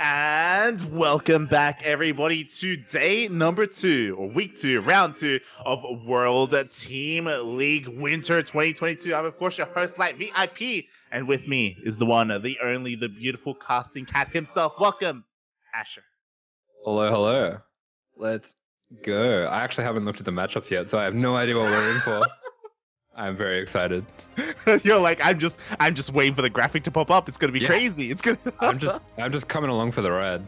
And welcome back, everybody, to day number 2, or week 2, round 2 of World Team League Winter 2022. I'm, of course, your host, Light VIP, and with me is the one, the only, the beautiful casting cat himself. Welcome, Asher. Hello, hello. Let's go. I actually haven't looked at the matchups yet, so I have no idea what we're in for. I'm very excited. You're like, I'm just waiting for the graphic to pop up. It's gonna be crazy. It's gonna. I'm just coming along for the ride.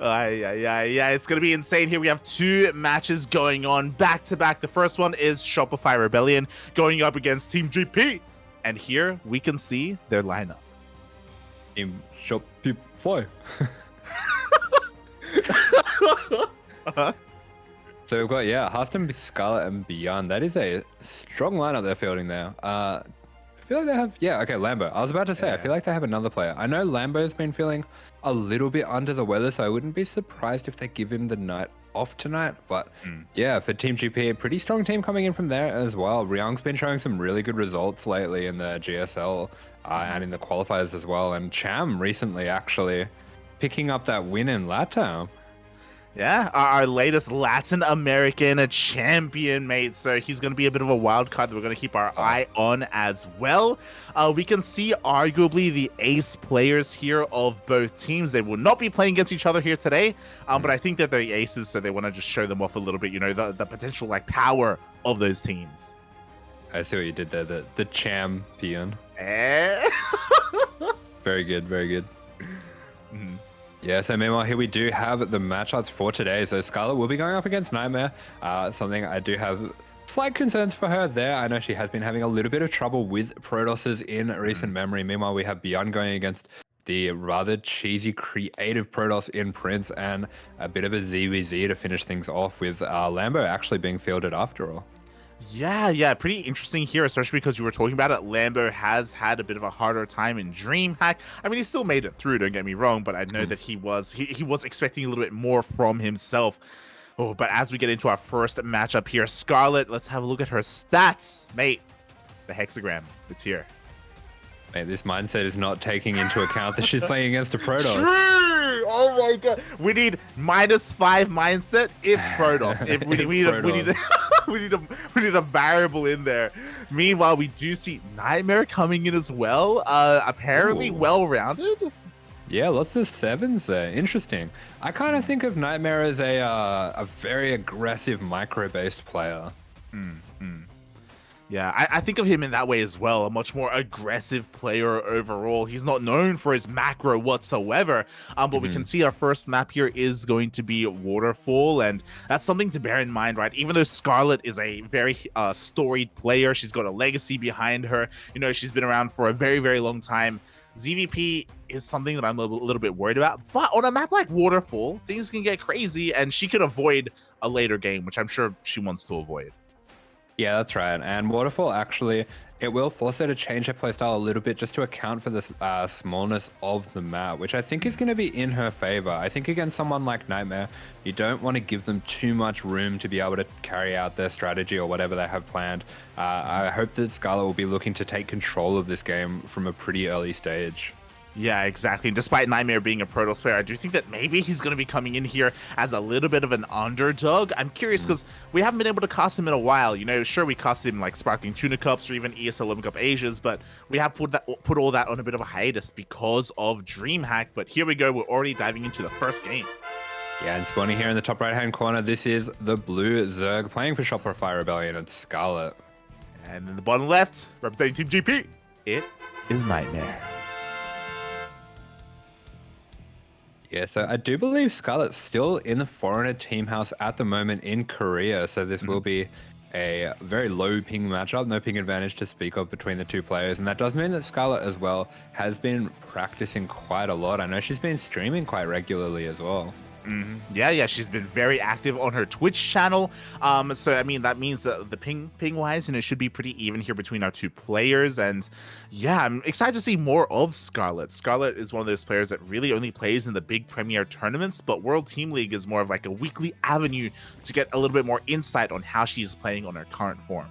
Yeah, it's gonna be insane here. We have 2 matches going on back to back. The first one is Shopify Rebellion going up against Team GP, and here we can see their lineup. Team Shopify. Uh-huh. So we've got Huston, Scarlett, and ByuN. That is a strong lineup they're fielding there. I feel like they have Lambo. I was about to say I feel like they have another player. I know Lambo's been feeling a little bit under the weather, so I wouldn't be surprised if they give him the night off tonight. But for Team GP, a pretty strong team coming in from there as well. Ryung's been showing some really good results lately in the GSL and in the qualifiers as well. And Cham recently actually picking up that win in LATAM. Yeah, our latest Latin American champion, mate. So he's going to be a bit of a wild card that we're going to keep our eye on as well. We can see arguably the ace players here of both teams. They will not be playing against each other here today, but I think that they're aces, so they want to just show them off a little bit, you know, the potential power of those teams. I see what you did there, the champion. Very good, very good. Mm-hmm. Yeah, so meanwhile, here we do have the matchups for today. So Scarlett will be going up against Nightmare, something I do have slight concerns for her there. I know she has been having a little bit of trouble with Protosses in recent memory. Meanwhile, we have ByuN going against the rather cheesy creative Protoss in Prince, and a bit of a ZVZ to finish things off, with Lambo actually being fielded after all. Yeah, pretty interesting here, especially because you were talking about it. Lambo has had a bit of a harder time in DreamHack. I mean, he still made it through, don't get me wrong, but I know that he was expecting a little bit more from himself. Oh, but as we get into our first matchup here, Scarlett, let's have a look at her stats, mate. The hexagram, it's here. Mate, this mindset is not taking into account that she's playing against a Protoss. True! Oh my god. We need -5 mindset if Protoss. If we need a variable in there. Meanwhile, we do see Nightmare coming in as well. Apparently well-rounded. Yeah, lots of 7s there. Interesting. I kind of think of Nightmare as a very aggressive micro-based player. Yeah, I think of him in that way as well. A much more aggressive player overall. He's not known for his macro whatsoever. But we can see our first map here is going to be Waterfall, and that's something to bear in mind, right? Even though Scarlett is a very storied player, she's got a legacy behind her. You know, she's been around for a very, very long time. ZVP is something that I'm a little bit worried about. But on a map like Waterfall, things can get crazy, and she could avoid a later game, which I'm sure she wants to avoid. Yeah, that's right. And Waterfall, actually, it will force her to change her playstyle a little bit just to account for the smallness of the map, which I think is going to be in her favor. I think against someone like Nightmare, you don't want to give them too much room to be able to carry out their strategy or whatever they have planned. I hope that Scarlett will be looking to take control of this game from a pretty early stage. Yeah, exactly. And despite Nightmare being a Protoss player, I do think that maybe he's going to be coming in here as a little bit of an underdog. I'm curious because we haven't been able to cast him in a while. You know, sure, we cast him like Sparkling Tuna Cups or even ESL Lemon Cup Asias, but we have put all that on a bit of a hiatus because of DreamHack. But here we go. We're already diving into the first game. Yeah, and spawning here in the top right-hand corner, this is the blue Zerg playing for Shopify Rebellion and Scarlett. And in the bottom left, representing Team GP, it is Nightmare. Yeah, so I do believe Scarlett's still in the foreigner team house at the moment in Korea, so this will be a very low ping matchup, no ping advantage to speak of between the two players, and that does mean that Scarlett as well has been practicing quite a lot. I know she's been streaming quite regularly as well. Yeah, she's been very active on her Twitch channel. So I mean, that means that the ping wise, you know, should be pretty even here between our two players. And yeah, I'm excited to see more of Scarlett. Scarlett is one of those players that really only plays in the big premier tournaments, but World Team League is more of like a weekly avenue to get a little bit more insight on how she's playing on her current form.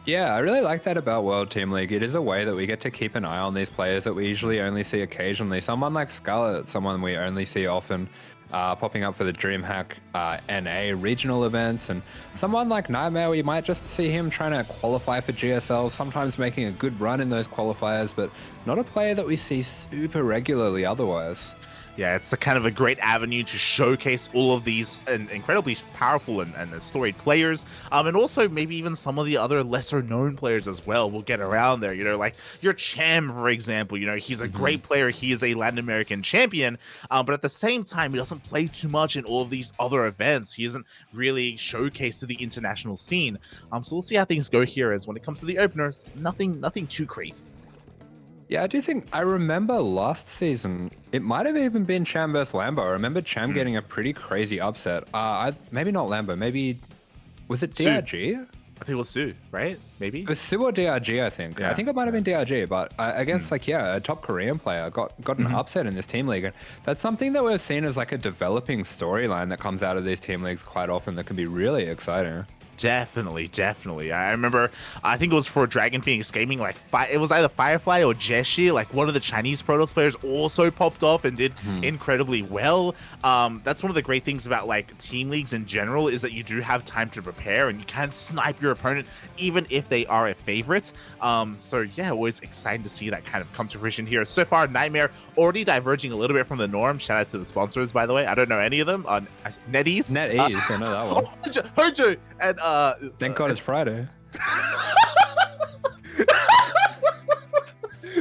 Yeah, I really like that about World Team League. It is a way that we get to keep an eye on these players that we usually only see occasionally. Someone like Scarlett, someone we only see often, popping up for the DreamHack NA regional events, and someone like Nightmare, we might just see him trying to qualify for GSL, sometimes making a good run in those qualifiers, but not a player that we see super regularly otherwise. Yeah, it's a kind of a great avenue to showcase all of these incredibly powerful and storied players, and also maybe even some of the other lesser known players as well will get around there. You know, like your Cham, for example. You know, he's a great player. He is a Latin American champion, but at the same time, he doesn't play too much in all of these other events. He isn't really showcased to the international scene. So we'll see how things go here. As when it comes to the openers, nothing too crazy. Yeah, I do think I remember last season, it might have even been Cham versus Lambo. I remember Cham getting a pretty crazy upset. Maybe not Lambo, maybe, was it DRG? I think it was Sue, right? Maybe? It was Sue or DRG, I think. Yeah, I think it might have been DRG, but I guess, like, yeah, a top Korean player got an upset in this team league. And that's something that we've seen as, like, a developing storyline that comes out of these team leagues quite often that can be really exciting. Definitely. I remember, I think it was for Dragon Phoenix Gaming, like, it was either Firefly or Jeshi, like, one of the Chinese Protoss players also popped off and did incredibly well. That's one of the great things about, like, team leagues in general, is that you do have time to prepare and you can snipe your opponent, even if they are a favorite. So, yeah, always exciting to see that kind of come to fruition here. So far, Nightmare already diverging a little bit from the norm. Shout out to the sponsors, by the way. I don't know any of them. NetEase. NetEase, I know that one. Hojo, and thank God it's Friday.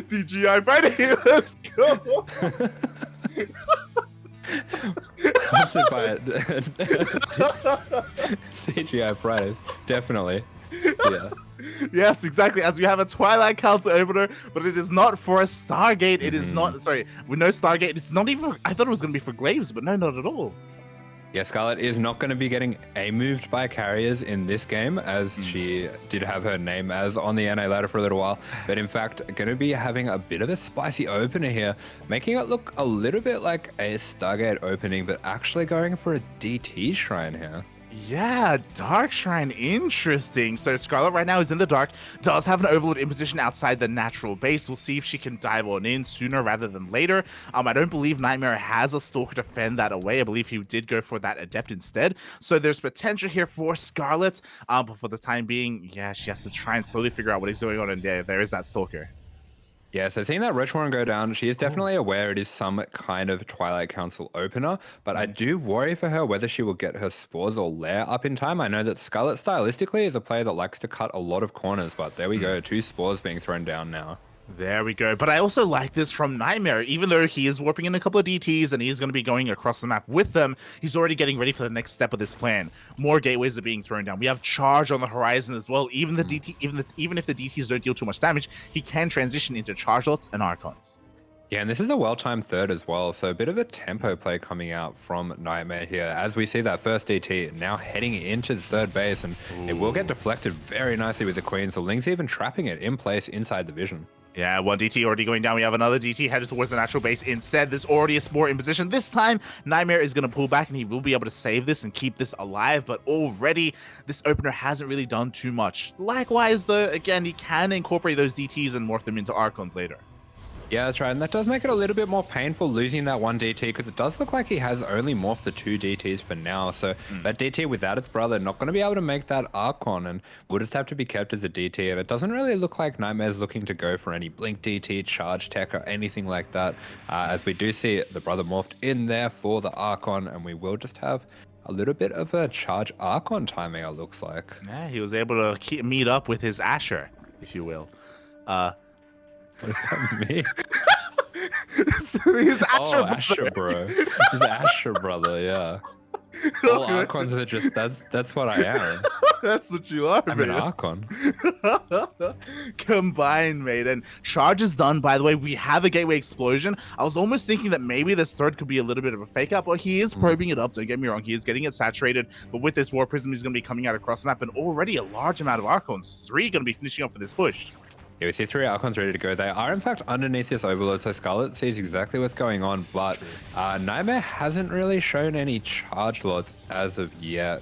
DGI Friday, let's go. Sponsored by DGI Fridays, definitely. Yeah. Yes, exactly. As we have a Twilight Council opener, but it is not for a Stargate. It is not. Sorry, with no Stargate. It's not even. I thought it was going to be for Glaives, but no, not at all. Yeah, Scarlett is not going to be getting A-moved by carriers in this game, as she did have her name as on the NA ladder for a little while, but in fact going to be having a bit of a spicy opener here, making it look a little bit like a Stargate opening, but actually going for a DT shrine here. Yeah, Dark Shrine, interesting. So Scarlett right now is in the dark, does have an Overlord in position outside the natural base. We'll see if she can dive on in sooner rather than later. I don't believe Nightmare has a Stalker to fend that away. I believe he did go for that Adept instead. So there's potential here for Scarlett, but for the time being, yeah, she has to try and slowly figure out what is going on, and there is that Stalker. Yeah, so seeing that Roach Warren go down, she is definitely aware it is some kind of Twilight Council opener, but I do worry for her whether she will get her Spores or Lair up in time. I know that Scarlett stylistically is a player that likes to cut a lot of corners, but there we go, 2 Spores being thrown down now. There we go. But I also like this from Nightmare. Even though he is warping in a couple of DTs and he's going to be going across the map with them, he's already getting ready for the next step of this plan. More gateways are being thrown down. We have Charge on the horizon as well. Even the DT, even if the DTs don't deal too much damage, he can transition into Charge Lots and Archons. Yeah, and this is a well-timed third as well, so a bit of a tempo play coming out from Nightmare here as we see that first DT now heading into the third base, and it will get deflected very nicely with the Queen, so Ling's even trapping it in place inside the vision. Yeah, one DT already going down. We have another DT headed towards the natural base. Instead, there's already a Spore in position. This time, Nightmare is going to pull back, and he will be able to save this and keep this alive. But already, this opener hasn't really done too much. Likewise, though, again, he can incorporate those DTs and morph them into Archons later. Yeah, that's right, and that does make it a little bit more painful losing that one DT, because it does look like he has only morphed the 2 DTs for now, so that DT without its brother not going to be able to make that Archon, and will just have to be kept as a DT, and it doesn't really look like Nightmare's looking to go for any Blink DT, Charge Tech, or anything like that, as we do see the brother morphed in there for the Archon, and we will just have a little bit of a Charge Archon timing, it looks like. Yeah, he was able to meet up with his Asher, if you will. What does that mean? He's AsherBro. He's AsherBro, yeah. All Archons are just, that's what I am. That's what you are, I'm man. an Archon. Combined, mate. And Charge is done, by the way. We have a Gateway Explosion. I was almost thinking that maybe this third could be a little bit of a fake out, but he is probing it up, don't get me wrong. He is getting it saturated, but with this War Prism, he's going to be coming out across the map, and already a large amount of Archons. 3 going to be finishing up for this push. Yeah, we see 3 Archons ready to go. They are, in fact, underneath this Overlord, so Scarlett sees exactly what's going on, but Nightmare hasn't really shown any Charge Lords as of yet.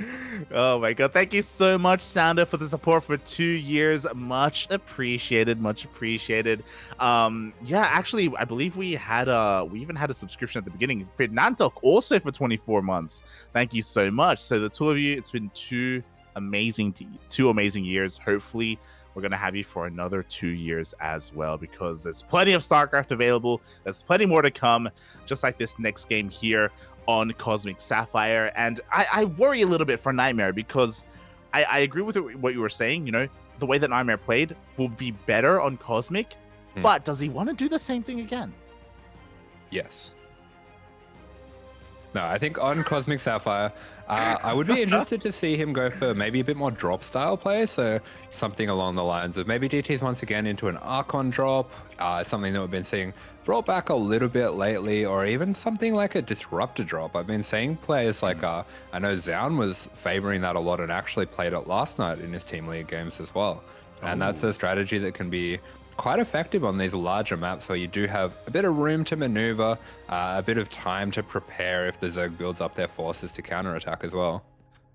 Oh my god, thank you so much, Sounder, for the support for 2 years. Much appreciated, much appreciated. Yeah, actually, I believe we even had a subscription at the beginning. Fernantok also for 24 months. Thank you so much. So the two of you, it's been two amazing years. Hopefully we're gonna have you for another 2 years as well, because there's plenty of StarCraft available. There's plenty more to come, just like this next game here on Cosmic Sapphire. And I worry a little bit for Nightmare, because I agree with what you were saying. You know, the way that Nightmare played will be better on Cosmic, but does he want to do the same thing again? Yes. No, I think on Cosmic Sapphire, I would be interested to see him go for maybe a bit more drop style play. So something along the lines of maybe DTs once again into an Archon drop, something that we've been seeing brought back a little bit lately, or even something like a Disruptor drop. I've been seeing players like, I know Zaun was favoring that a lot and actually played it last night in his Team League games as well. And that's a strategy that can be quite effective on these larger maps where you do have a bit of room to maneuver, a bit of time to prepare if the Zerg builds up their forces to counterattack as well.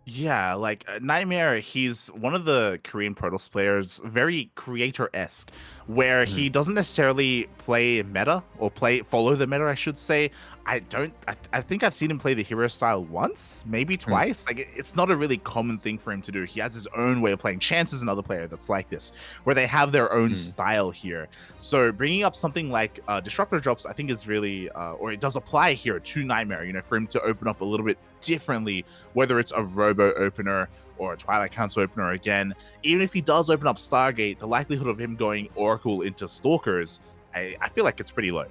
Yeah, like Nightmare, he's one of the Korean Protoss players, very creator-esque, where he doesn't necessarily play meta or follow the meta, I should say. I think I've seen him play the hero style once, maybe twice. Like, it's not a really common thing for him to do. He has his own way of playing. Chance is another player that's like this, where they have their own style here. So bringing up something like Disruptor drops, I think is really, or it does apply here to Nightmare, you know, for him to open up a little bit differently, whether it's a Robo opener or a Twilight Council opener again. Even if he does open up Stargate, the likelihood of him going Oracle into Stalkers, I feel like it's pretty low.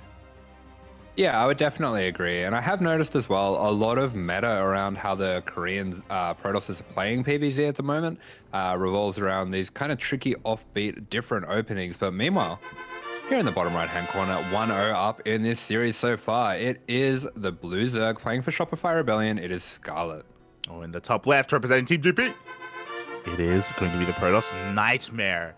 Yeah, I would definitely agree. And I have noticed as well a lot of meta around how the Korean Protosses are playing PvZ at the moment revolves around these kind of tricky, offbeat, different openings. But meanwhile, here in the bottom right-hand corner, 1-0 up in this series so far. It is the Blue Zerg playing for Shopify Rebellion. It is Scarlett. Oh, in the top left, representing Team GP, it is going to be the Protoss Nightmare.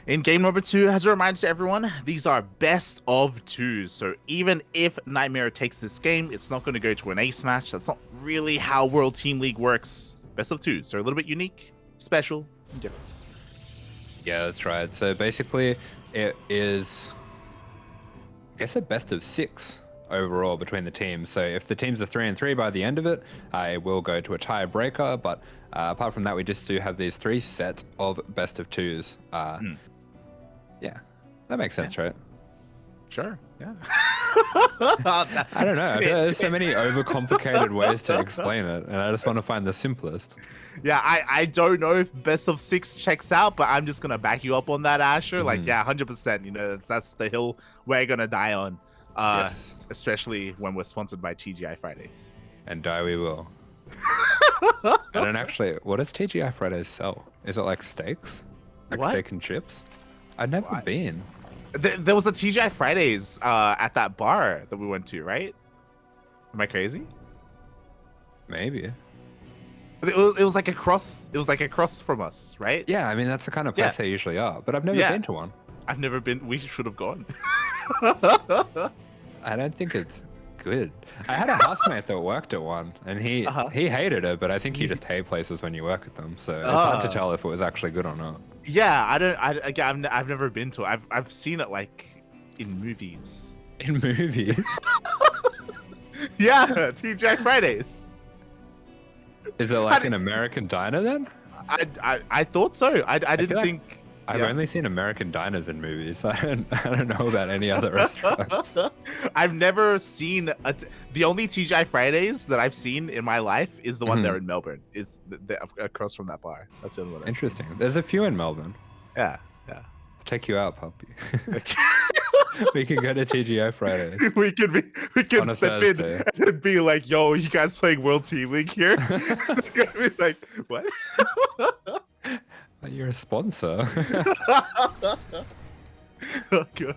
In game number 2, as a reminder to everyone, these are best of 2s. So even if Nightmare takes this game, it's not going to go to an ace match. That's not really how World Team League works. Best of 2s. They're a little bit unique, special, and different. Yeah, that's right. So basically, it is, I guess, a best of 6 overall between the teams. So if the teams are 3-3 by the end of it, it will go to a tiebreaker. But apart from that, we just do have these 3 sets of best of 2s. Yeah, that makes sense, right? Sure, yeah. I don't know. I feel like there's so many overcomplicated ways to explain it, and I just want to find the simplest. Yeah, I don't know if best of 6 checks out, but I'm just going to back you up on that, Asher. Like, yeah, 100%. You know, that's the hill we're going to die on. Yes. Especially when we're sponsored by TGI Fridays. And die we will. I don't actually, what does TGI Fridays sell? Is it like steaks? Like steak and chips? I've never been. There was a TGI Fridays at that bar that we went to, right? Am I crazy? Maybe. It was like across. It was like across from us, right? Yeah, I mean that's the kind of place they usually are. But I've never been to one. I've never been. We should have gone. I don't think it's good. I had a housemate that worked at one, and he hated it. But I think you just hate places when you work at them, so it's hard to tell if it was actually good or not. Yeah, I've never been to it. I've seen it like in movies. In movies? Yeah, TGI Fridays. Is it like an American diner then? I thought so. I didn't think. I've only seen American diners in movies. I don't know about any other restaurants. I've never seen the only TGI Fridays that I've seen in my life is the one there in Melbourne. Is across from that bar. That's the only one. Interesting. There's a few in Melbourne. Yeah. I'll take you out, puppy. We can go to TGI Fridays. We can step in and be like, "Yo, you guys playing World Team League here?" It's gonna be like, "What?" You're a sponsor. Oh, good.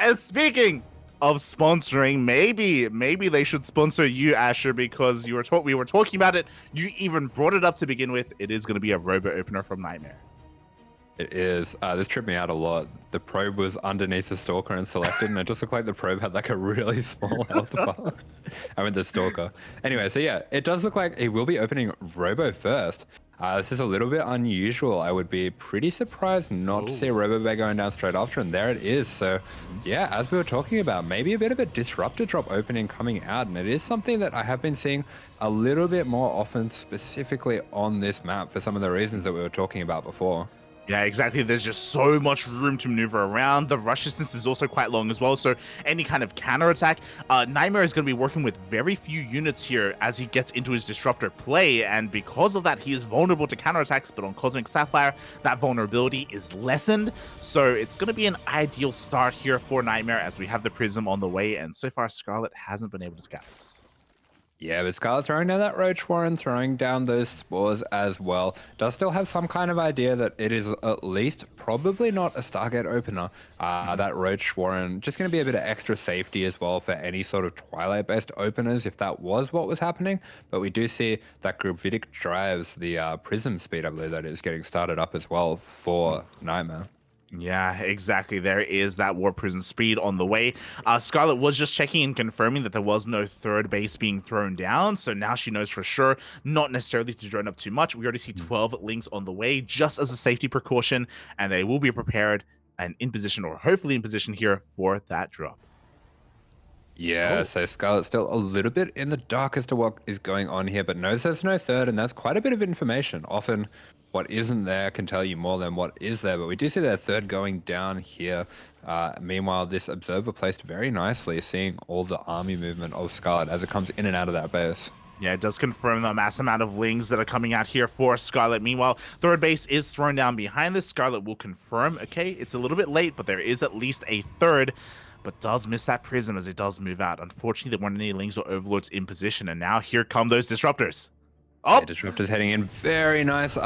And speaking of sponsoring, maybe they should sponsor you, Asher, because we were talking about it. You even brought it up to begin with. It is going to be a Robo opener from Nightmare. It is. This tripped me out a lot. The probe was underneath the stalker and selected, and it just looked like the probe had like a really small health bar. I mean, the stalker. Anyway, so yeah, it does look like he will be opening Robo first. This is a little bit unusual. I would be pretty surprised not to see a Robo Bay going down straight after, and there it is. So yeah, as we were talking about, maybe a bit of a disruptor drop opening coming out, and it is something that I have been seeing a little bit more often, specifically on this map for some of the reasons that we were talking about before. Yeah, exactly. There's just so much room to maneuver around. The rush distance is also quite long as well. So any kind of counterattack, Nightmare is going to be working with very few units here as he gets into his disruptor play. And because of that, he is vulnerable to counterattacks. But on Cosmic Sapphire, that vulnerability is lessened. So it's going to be an ideal start here for Nightmare as we have the Prism on the way. And so far, Scarlett hasn't been able to scout this. Yeah, but Scarlett throwing down that Roach Warren, throwing down those spores as well. Does still have some kind of idea that it is at least probably not a Stargate opener. That Roach Warren just going to be a bit of extra safety as well for any sort of Twilight-based openers if that was what was happening. But we do see that Gravitic drives the Prism speed, I believe that is, getting started up as well for Nightmare. Yeah, exactly. There is that Warp Prison speed on the way. Scarlett was just checking and confirming that there was no third base being thrown down. So now she knows for sure, not necessarily to drone up too much. We already see 12 links on the way just as a safety precaution, and they will be prepared and in position, or hopefully in position here for that drop. Yeah, so Scarlett's still a little bit in the dark as to what is going on here, but knows there's no third, and that's quite a bit of information. Often what isn't there can tell you more than what is there, but we do see that third going down here. Meanwhile, this observer placed very nicely, seeing all the army movement of Scarlett as it comes in and out of that base. Yeah, it does confirm the mass amount of lings that are coming out here for Scarlett. Meanwhile, third base is thrown down behind this. Scarlett will confirm, okay, it's a little bit late, but there is at least a third, but does miss that Prism as it does move out. Unfortunately, there weren't any lings or overlords in position, and now here come those disruptors. Oh, yeah, disruptors heading in, very nice.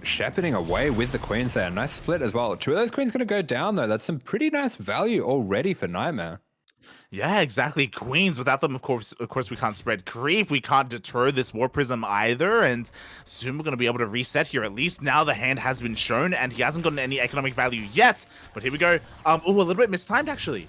Shepherding away with the queens there. Nice split as well. Two of those queens going to go down, though. That's some pretty nice value already for Nightmare. yeah, exactly. Queens. Without them, of course, we can't spread creep. We can't deter this War Prism either. And soon we're going to be able to reset here. At least now the hand has been shown, and he hasn't gotten any economic value yet. But here we go. Oh, a little bit mistimed, actually.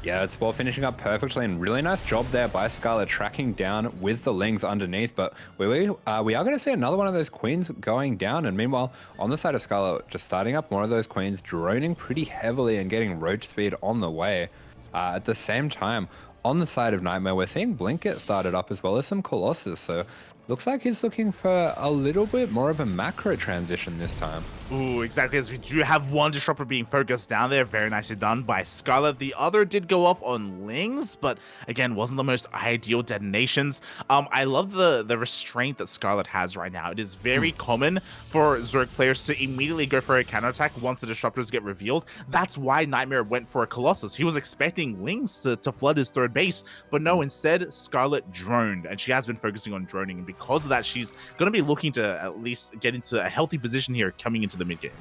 Yeah, that spore finishing up perfectly, and really nice job there by Scarlett tracking down with the lings underneath. But we are going to see another one of those queens going down. And meanwhile, on the side of Scarlett, just starting up more of those queens, droning pretty heavily and getting roach speed on the way. At the same time, on the side of Nightmare, we're seeing Blink get started up as well as some Colossus. So looks like he's looking for a little bit more of a macro transition this time. Ooh, exactly, as we do have one disruptor being focused down there. Very nicely done by Scarlett. The other did go off on lings, but again, wasn't the most ideal detonations. I love the restraint that Scarlett has right now. It is very common for Zerg players to immediately go for a counterattack once the disruptors get revealed. That's why Nightmare went for a Colossus. He was expecting lings to flood his third base, but no, instead Scarlett droned, and she has been focusing on droning, and because of that, she's going to be looking to at least get into a healthy position here coming into the mid game.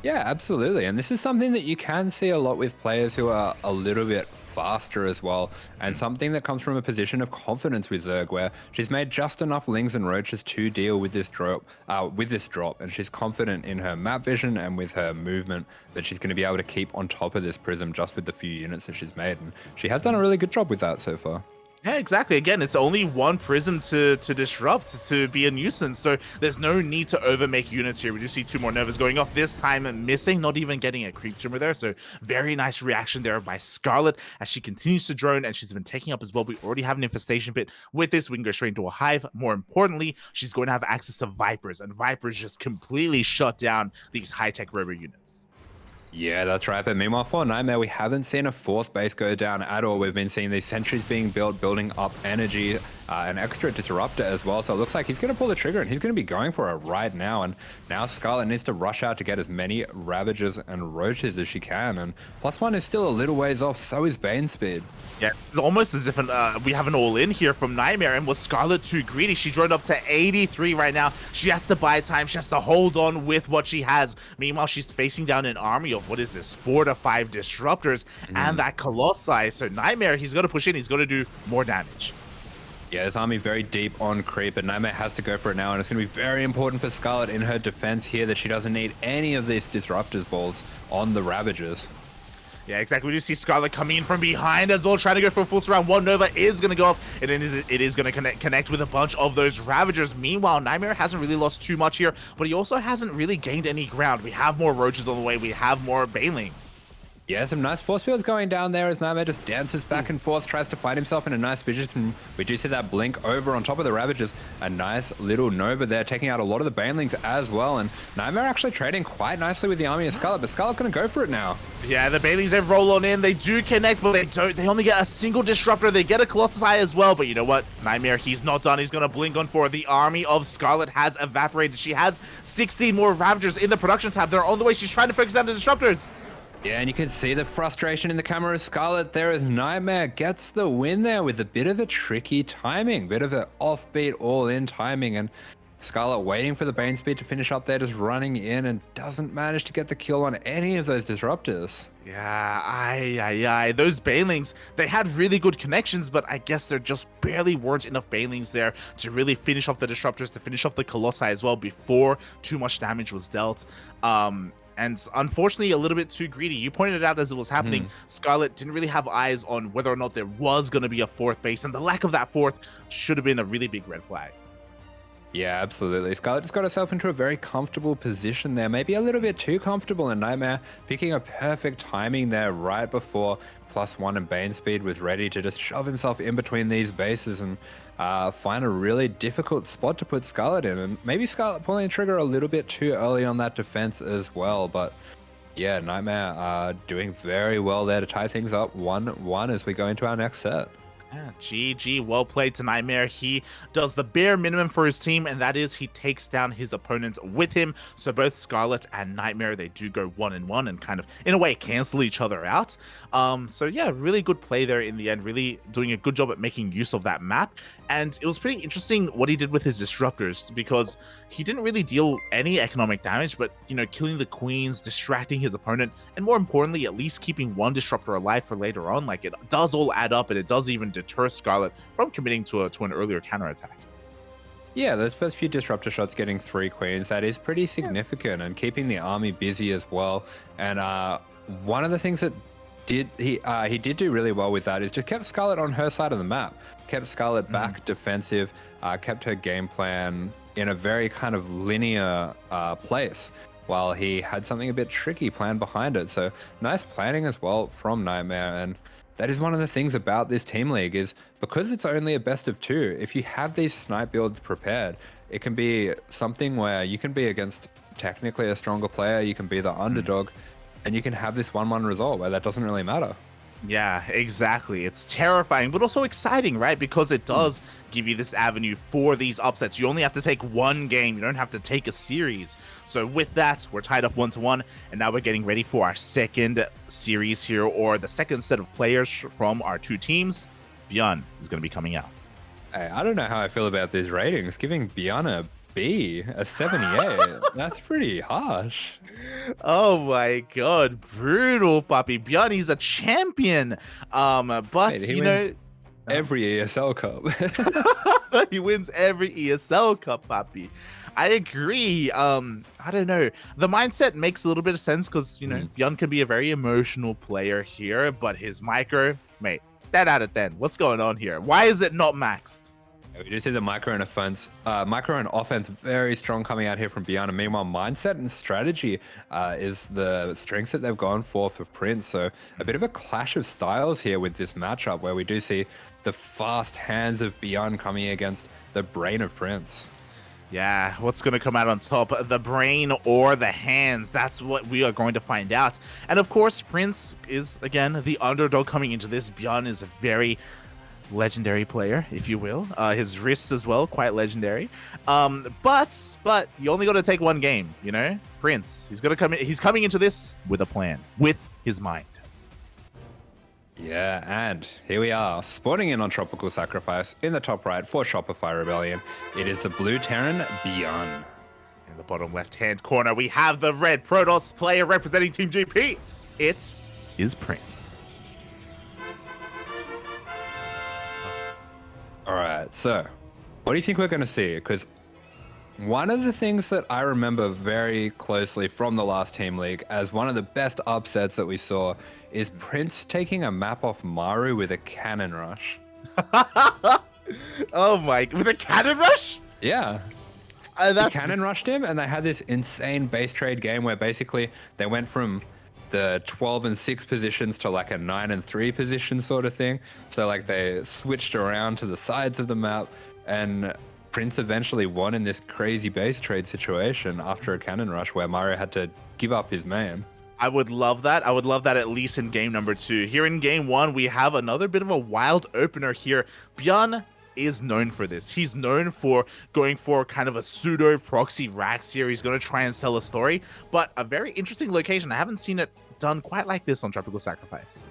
Yeah, absolutely. And this is something that you can see a lot with players who are a little bit faster as well, and something that comes from a position of confidence with Zerg, where she's made just enough lings and roaches to deal with this drop, and she's confident in her map vision and with her movement that she's going to be able to keep on top of this Prism just with the few units that she's made, and she has done a really good job with that so far. Yeah, exactly. Again, it's only one Prism to disrupt, to be a nuisance, so there's no need to overmake units here. We do see two more Novas going off, this time missing, not even getting a creep tumor there, so very nice reaction there by Scarlett as she continues to drone, and she's been taking up as well. We already have an infestation pit. With this, we can go straight into a hive. More importantly, she's going to have access to Vipers, and Vipers just completely shut down these high-tech robo units. Yeah, that's right. But meanwhile, for Nightmare, we haven't seen a fourth base go down at all. We've been seeing these sentries being built, building up energy, an extra disruptor as well. So it looks like he's going to pull the trigger and he's going to be going for it right now. And now Scarlett needs to rush out to get as many Ravagers and Roaches as she can. And +1 is still a little ways off, so is Bane speed. Yeah, it's almost as if we have an all-in here from Nightmare, and was Scarlett too greedy? She droned up to 83 right now. She has to buy time. She has to hold on with what she has. Meanwhile, she's facing down an army of, what is this, 4 to 5 disruptors and that Colossi. So Nightmare, he's got to push in. He's got to do more damage. Yeah, this army very deep on creep, and Nightmare has to go for it now, and it's going to be very important for Scarlett in her defense here that she doesn't need any of these Disruptors balls on the Ravagers. Yeah, exactly. We do see Scarlett coming in from behind as well, trying to go for a full surround. One Nova is going to go off, and it is going to connect with a bunch of those Ravagers. Meanwhile, Nightmare hasn't really lost too much here, but he also hasn't really gained any ground. We have more Roaches on the way. We have more Banelings. Yeah, some nice force fields going down there as Nightmare just dances back and forth, tries to find himself in a nice position. We do see that blink over on top of the Ravagers. A nice little Nova there, taking out a lot of the Banelings as well. And Nightmare actually trading quite nicely with the army of Scarlett, but Scarlett going to go for it now. Yeah, the Banelings, they roll on in. They do connect, but they don't. They only get a single Disruptor. They get a Colossus Eye as well, but you know what? Nightmare, he's not done. He's going to blink on for the army of Scarlett has evaporated. She has 16 more Ravagers in the production tab. They're on the way. She's trying to focus on the Disruptors. Yeah, and you can see the frustration in the camera of Scarlett there as Nightmare gets the win there with a bit of a tricky timing, bit of an offbeat all-in timing, and Scarlett waiting for the Bane Speed to finish up there, just running in and doesn't manage to get the kill on any of those Disruptors. Yeah, those Banelings, they had really good connections, but I guess there just barely weren't enough Banelings there to really finish off the Disruptors, to finish off the Colossi as well before too much damage was dealt. And unfortunately, a little bit too greedy. You pointed it out as it was happening. Scarlett didn't really have eyes on whether or not there was going to be a fourth base, and the lack of that fourth should have been a really big red flag. Yeah, absolutely. Scarlett just got herself into a very comfortable position there, maybe a little bit too comfortable, and Nightmare picking a perfect timing there right before +1 and Bane Speed was ready to just shove himself in between these bases and find a really difficult spot to put Scarlett in. And maybe Scarlett pulling the trigger a little bit too early on that defense as well, but yeah, Nightmare doing very well there to tie things up 1-1 as we go into our next set. Yeah, GG, well played to Nightmare. He does the bare minimum for his team, and that is he takes down his opponent with him. So both Scarlett and Nightmare, they do go 1-1 and kind of, in a way, cancel each other out. So yeah, really good play there in the end, really doing a good job at making use of that map. And it was pretty interesting what he did with his Disruptors, because he didn't really deal any economic damage, but, you know, killing the queens, distracting his opponent, and more importantly, at least keeping one Disruptor alive for later on. Like, it does all add up, and it does even deter Scarlett from committing to an earlier counterattack. Yeah, those first few Disruptor shots getting 3 queens, that is pretty significant, and keeping the army busy as well. And one of the things that he did do really well with that is just kept Scarlett on her side of the map, kept Scarlett back defensive, kept her game plan in a very kind of linear place, while he had something a bit tricky planned behind it. So nice planning as well from Nightmare. And that is one of the things about this team league, is because it's only a best of 2, if you have these snipe builds prepared, it can be something where you can be against technically a stronger player, you can be the underdog, and you can have this 1-1 result where that doesn't really matter. Yeah, exactly. It's terrifying, but also exciting, right? Because it does give you this avenue for these upsets. You only have to take one game. You don't have to take a series. So with that, we're tied up 1-1, and now we're getting ready for our second series here, or the second set of players from our 2 teams. ByuN is going to be coming out. Hey, I don't know how I feel about these ratings. Giving ByuN a B, a 78. That's pretty harsh. Oh my god, brutal, puppy. ByuN, he's a champion. But Wait, you know, every ESL Cup. he wins every ESL Cup, puppy. I agree. I don't know. The mindset makes a little bit of sense because, you know, ByuN can be a very emotional player here, but his micro, mate, 10 out of 10. What's going on here? Why is it not maxed? We do see the micro and offense very strong coming out here from ByuN. And meanwhile, mindset and strategy is the strengths that they've gone for Prince. So a bit of a clash of styles here with this matchup, where we do see the fast hands of ByuN coming against the brain of Prince. Yeah, what's going to come out on top? The brain or the hands? That's what we are going to find out. And of course, Prince is, again, the underdog coming into this. ByuN is a very legendary player, if you will. His wrists as well, quite legendary. But you only got to take one game, you know? Prince, he's coming into this with a plan, with his mind. Yeah, and here we are, spawning in on Tropical Sacrifice in the top right for Shopify Rebellion. It is the blue Terran, ByuN. In the bottom left-hand corner, we have the red Protoss player representing Team GP. It is Prince. All right, so what do you think we're going to see? Because one of the things that I remember very closely from the last Team League as one of the best upsets that we saw is Prince taking a map off Maru with a cannon rush. Oh my, with a cannon rush? Yeah. They cannon rushed him, and they had this insane base trade game where basically they went from the 12 and 6 positions to like a 9 and 3 position sort of thing. So like they switched around to the sides of the map, and Prince eventually won in this crazy base trade situation after a cannon rush where Mario had to give up his main. I would love that. I would love that at least in game number 2. Here in game 1, we have another bit of a wild opener here. ByuN is known for this. He's known for going for kind of a pseudo proxy racks here. He's going to try and sell a story, but a very interesting location. I haven't seen it done quite like this on Tropical Sacrifice.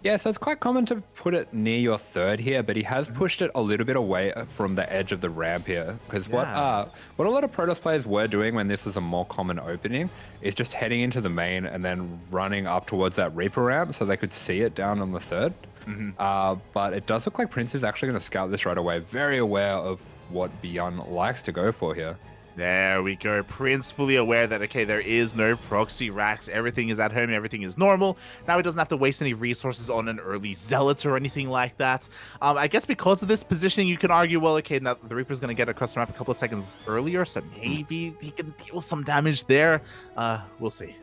Yeah, so it's quite common to put it near your third here, but he has pushed it a little bit away from the edge of the ramp here. Because what a lot of Protoss players were doing when this was a more common opening is just heading into the main and then running up towards that Reaper ramp so they could see it down on the third. But it does look like Prince is actually going to scout this right away, very aware of what ByuN likes to go for here. There we go. Prince fully aware that, okay, there is no proxy racks. Everything is at home. Everything is normal. Now he doesn't have to waste any resources on an early Zealot or anything like that. I guess because of this positioning, you can argue, well, okay, now the Reaper's going to get across the map a couple of seconds earlier, so maybe he can deal some damage there. We'll see.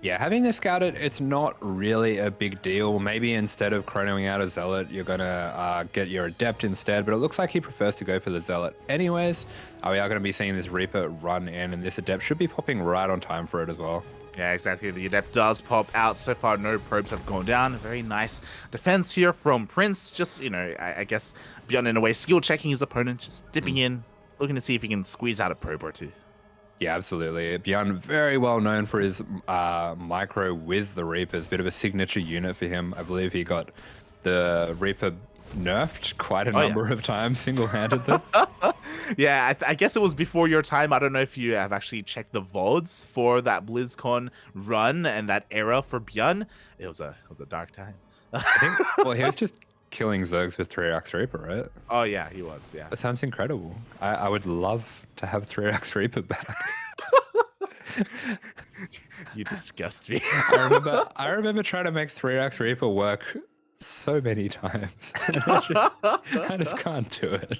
Yeah, having this scouted, it's not really a big deal. Maybe instead of chronoing out a Zealot, you're going to get your Adept instead, but it looks like he prefers to go for the Zealot anyways. We are going to be seeing this Reaper run in, and this Adept should be popping right on time for it as well. Yeah, exactly. The Adept does pop out. So far, no probes have gone down. Very nice defense here from Prince. Just, I guess ByuN in a way skill checking his opponent, just dipping in, looking to see if he can squeeze out a probe or two. Yeah, absolutely. ByuN very well known for his micro with the Reapers, bit of a signature unit for him. I believe he got the Reaper nerfed quite a number of times single-handedly. Yeah, I guess it was before your time. I don't know if you have actually checked the VODs for that BlizzCon run and that era for ByuN. It was a dark time. I think, well, he was just killing Zergs with 3-Axe Reaper, right? Oh, yeah, he was, yeah. That sounds incredible. I would love to have 3-Axe Reaper back. You disgust me. I remember trying to make 3-Axe Reaper work so many times. I just can't do it.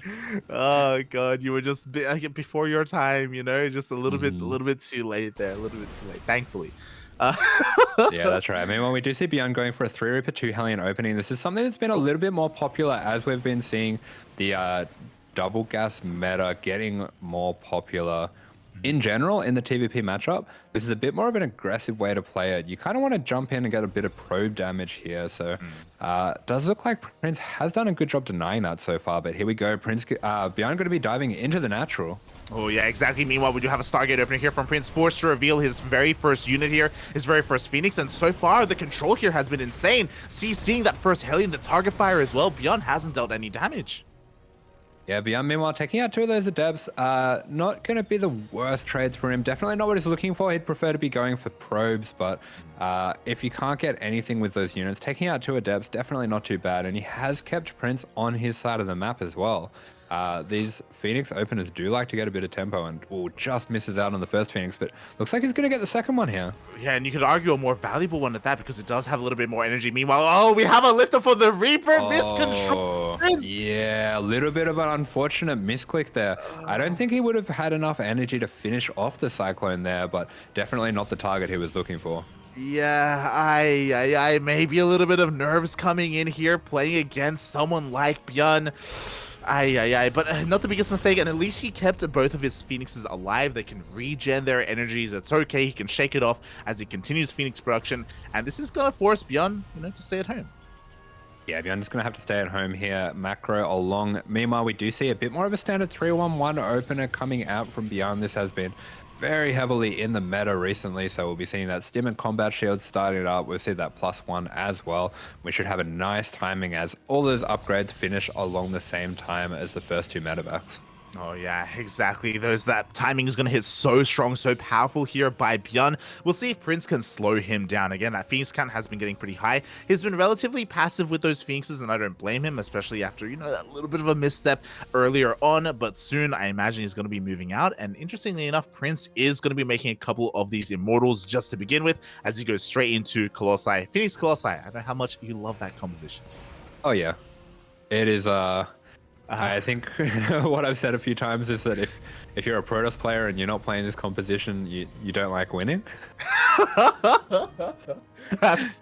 Oh god, you were just before your time, just a little bit too late there, a little bit too late, thankfully. Yeah, that's right. I mean, when we do see ByuN going for a 3 Reaper 2 Hellion opening, this is something that's been a little bit more popular as we've been seeing the double gas meta getting more popular in general in the TVP matchup. This is a bit more of an aggressive way to play it. You kind of want to jump in and get a bit of probe damage here. So it does look like Prince has done a good job denying that so far. But here we go. ByuN going to be diving into the natural. Oh, yeah, exactly. Meanwhile, we do have a Stargate opener here from Prince, forced to reveal his very first unit here, his very first Phoenix, and so far, the control here has been insane. Seeing that first Hellion, the target fire as well, ByuN hasn't dealt any damage. Yeah, ByuN, meanwhile, taking out 2 of those Adepts, not going to be the worst trades for him. Definitely not what he's looking for. He'd prefer to be going for probes, but if you can't get anything with those units, taking out 2 Adepts, definitely not too bad, and he has kept Prince on his side of the map as well. These Phoenix openers do like to get a bit of tempo and just misses out on the first Phoenix, but looks like he's going to get the second one here. Yeah, and you could argue a more valuable one at that because it does have a little bit more energy. Meanwhile, we have a lift up for the Reaper. Miscontrol. Yeah, a little bit of an unfortunate misclick there. I don't think he would have had enough energy to finish off the Cyclone there, but definitely not the target he was looking for. Yeah, I maybe a little bit of nerves coming in here playing against someone like ByuN. But not the biggest mistake, and at least he kept both of his Phoenixes alive. They can regen their energies. It's okay. He can shake it off as he continues Phoenix production, and this is gonna force ByuN, to stay at home. Yeah, ByuN is going to have to stay at home here. Macro along. Meanwhile, we do see a bit more of a standard 3-1-1 opener coming out from ByuN. This has been very heavily in the meta recently, so we'll be seeing that Stim and Combat Shield starting up. We'll see that +1 as well. We should have a nice timing as all those upgrades finish along the same time as the first 2 medevacs. Oh yeah, exactly. That timing is gonna hit so strong, so powerful here by ByuN. We'll see if Prince can slow him down. Again, that Phoenix count has been getting pretty high. He's been relatively passive with those Phoenixes, and I don't blame him, especially after, that little bit of a misstep earlier on. But soon, I imagine he's gonna be moving out. And interestingly enough, Prince is gonna be making a couple of these Immortals just to begin with, as he goes straight into Colossi. Phoenix Colossi. I know how much you love that composition. Oh yeah, it is. I think what I've said a few times is that if you're a Protoss player and you're not playing this composition, you don't like winning. that's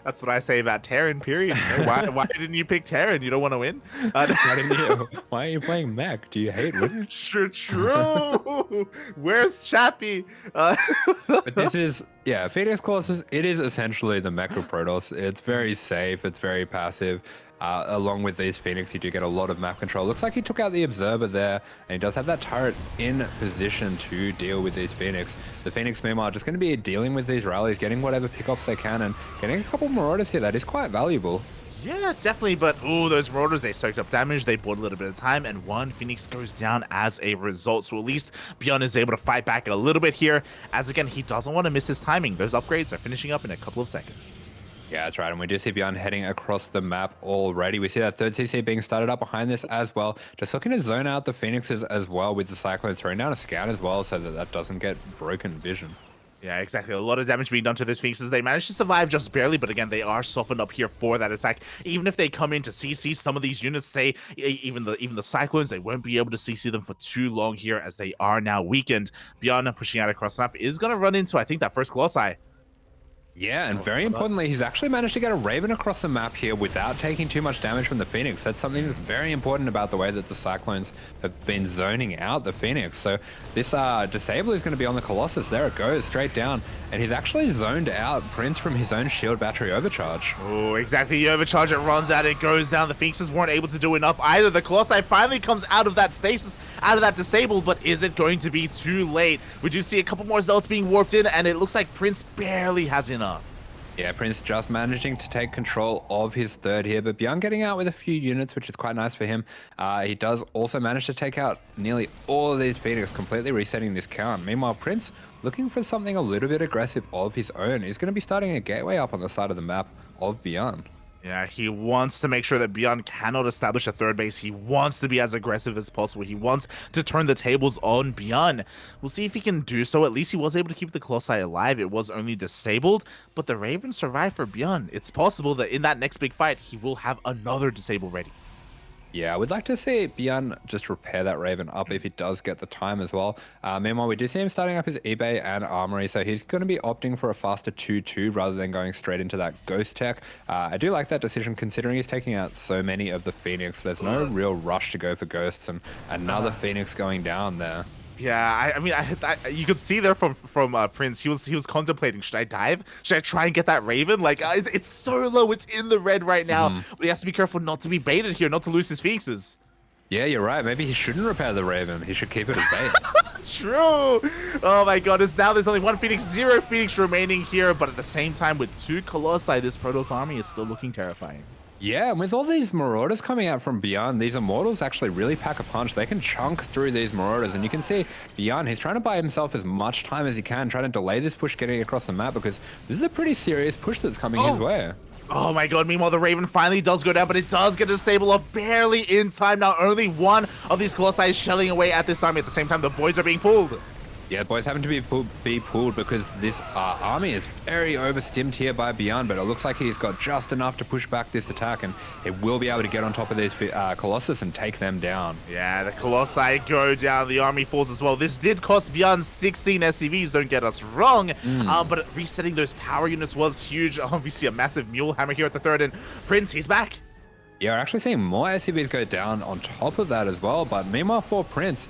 that's what I say about Terran. Period. Why didn't you pick Terran? You don't want to win. Why are you playing mech? Do you hate winning? True. Where's Chappie? But this is Phoenix Colossus. It is essentially the mech of Protoss. It's very safe. It's very passive. Along with these Phoenix, you do get a lot of map control. Looks like he took out the Observer there, and he does have that turret in position to deal with these Phoenix. The Phoenix, meanwhile, just going to be dealing with these rallies, getting whatever pickoffs they can, and getting a couple Marauders here. That is quite valuable. Yeah, definitely, but those Marauders, they soaked up damage, they bought a little bit of time, and one Phoenix goes down as a result. So at least ByuN is able to fight back a little bit here, as again, he doesn't want to miss his timing. Those upgrades are finishing up in a couple of seconds. Yeah, that's right. And we do see ByuN heading across the map already. We see that third CC being started up behind this as well. Just looking to zone out the Phoenixes as well, with the Cyclone throwing down a scout as well, so that doesn't get broken vision. Yeah, exactly. A lot of damage being done to those Phoenixes. They managed to survive just barely, but again, they are softened up here for that attack. Even if they come in to CC some of these units, say even the Cyclones, they won't be able to CC them for too long here, as they are now weakened. ByuN pushing out across the map is going to run into, I think, that first Colossi. Yeah, and very importantly, he's actually managed to get a Raven across the map here without taking too much damage from the Phoenix. That's something that's very important about the way that the Cyclones have been zoning out the Phoenix. So this Disable is going to be on the Colossus. There it goes, straight down. And he's actually zoned out Prince from his own shield battery overcharge. Oh, exactly. The overcharge, it runs out, it goes down. The Phoenixes weren't able to do enough either. The Colossi finally comes out of that stasis, out of that Disable, but is it going to be too late? We do see a couple more Zealots being warped in, and it looks like Prince barely has enough. Yeah, Prince just managing to take control of his third here, but ByuN getting out with a few units, which is quite nice for him. He does also manage to take out nearly all of these Phoenix, completely resetting this count. Meanwhile, Prince, looking for something a little bit aggressive of his own, is going to be starting a gateway up on the side of the map of ByuN. Yeah, he wants to make sure that ByuN cannot establish a third base. He wants to be as aggressive as possible. He wants to turn the tables on ByuN. We'll see if he can do so. At least he was able to keep the Colossi alive. It was only disabled, but the Raven survived for ByuN. It's possible that in that next big fight, he will have another disable ready. Yeah, I would like to see ByuN just repair that Raven up if he does get the time as well. Meanwhile, we do see him starting up his eBay and Armory, so he's going to be opting for a faster 2-2 rather than going straight into that Ghost Tech. I do like that decision, considering he's taking out so many of the Phoenix. There's no real rush to go for Ghosts, and another Phoenix going down there. Yeah, I mean, you could see there from Prince. He was contemplating, should I dive? Should I try and get that Raven? Like, it's so low. It's in the red right now. But he has to be careful not to be baited here, not to lose his Phoenixes. Yeah, you're right. Maybe he shouldn't repair the Raven. He should keep it as bait. True. Oh my god, there's only one Phoenix, 0 Phoenix remaining here. But at the same time, with 2 Colossi, this Protoss army is still looking terrifying. Yeah, and with all these Marauders coming out from ByuN, these Immortals actually really pack a punch. They can chunk through these Marauders, and you can see ByuN, he's trying to buy himself as much time as he can, trying to delay this push getting across the map, because this is a pretty serious push that's coming his way. Oh my god, meanwhile, the Raven finally does go down, but it does get a disable off barely in time. Now, only one of these Colossi is shelling away at this army. At the same time, the boys are being pulled. Yeah, boys having to be pulled because this army is very overstimmed here by ByuN, but it looks like he's got just enough to push back this attack, and he will be able to get on top of these Colossus and take them down. Yeah, the Colossi go down, the army falls as well. This did cost ByuN 16 SCVs, don't get us wrong, but resetting those power units was huge. Obviously, a massive mule hammer here at the third, and Prince, he's back. Yeah, we're actually seeing more SCVs go down on top of that as well, but meanwhile for Prince,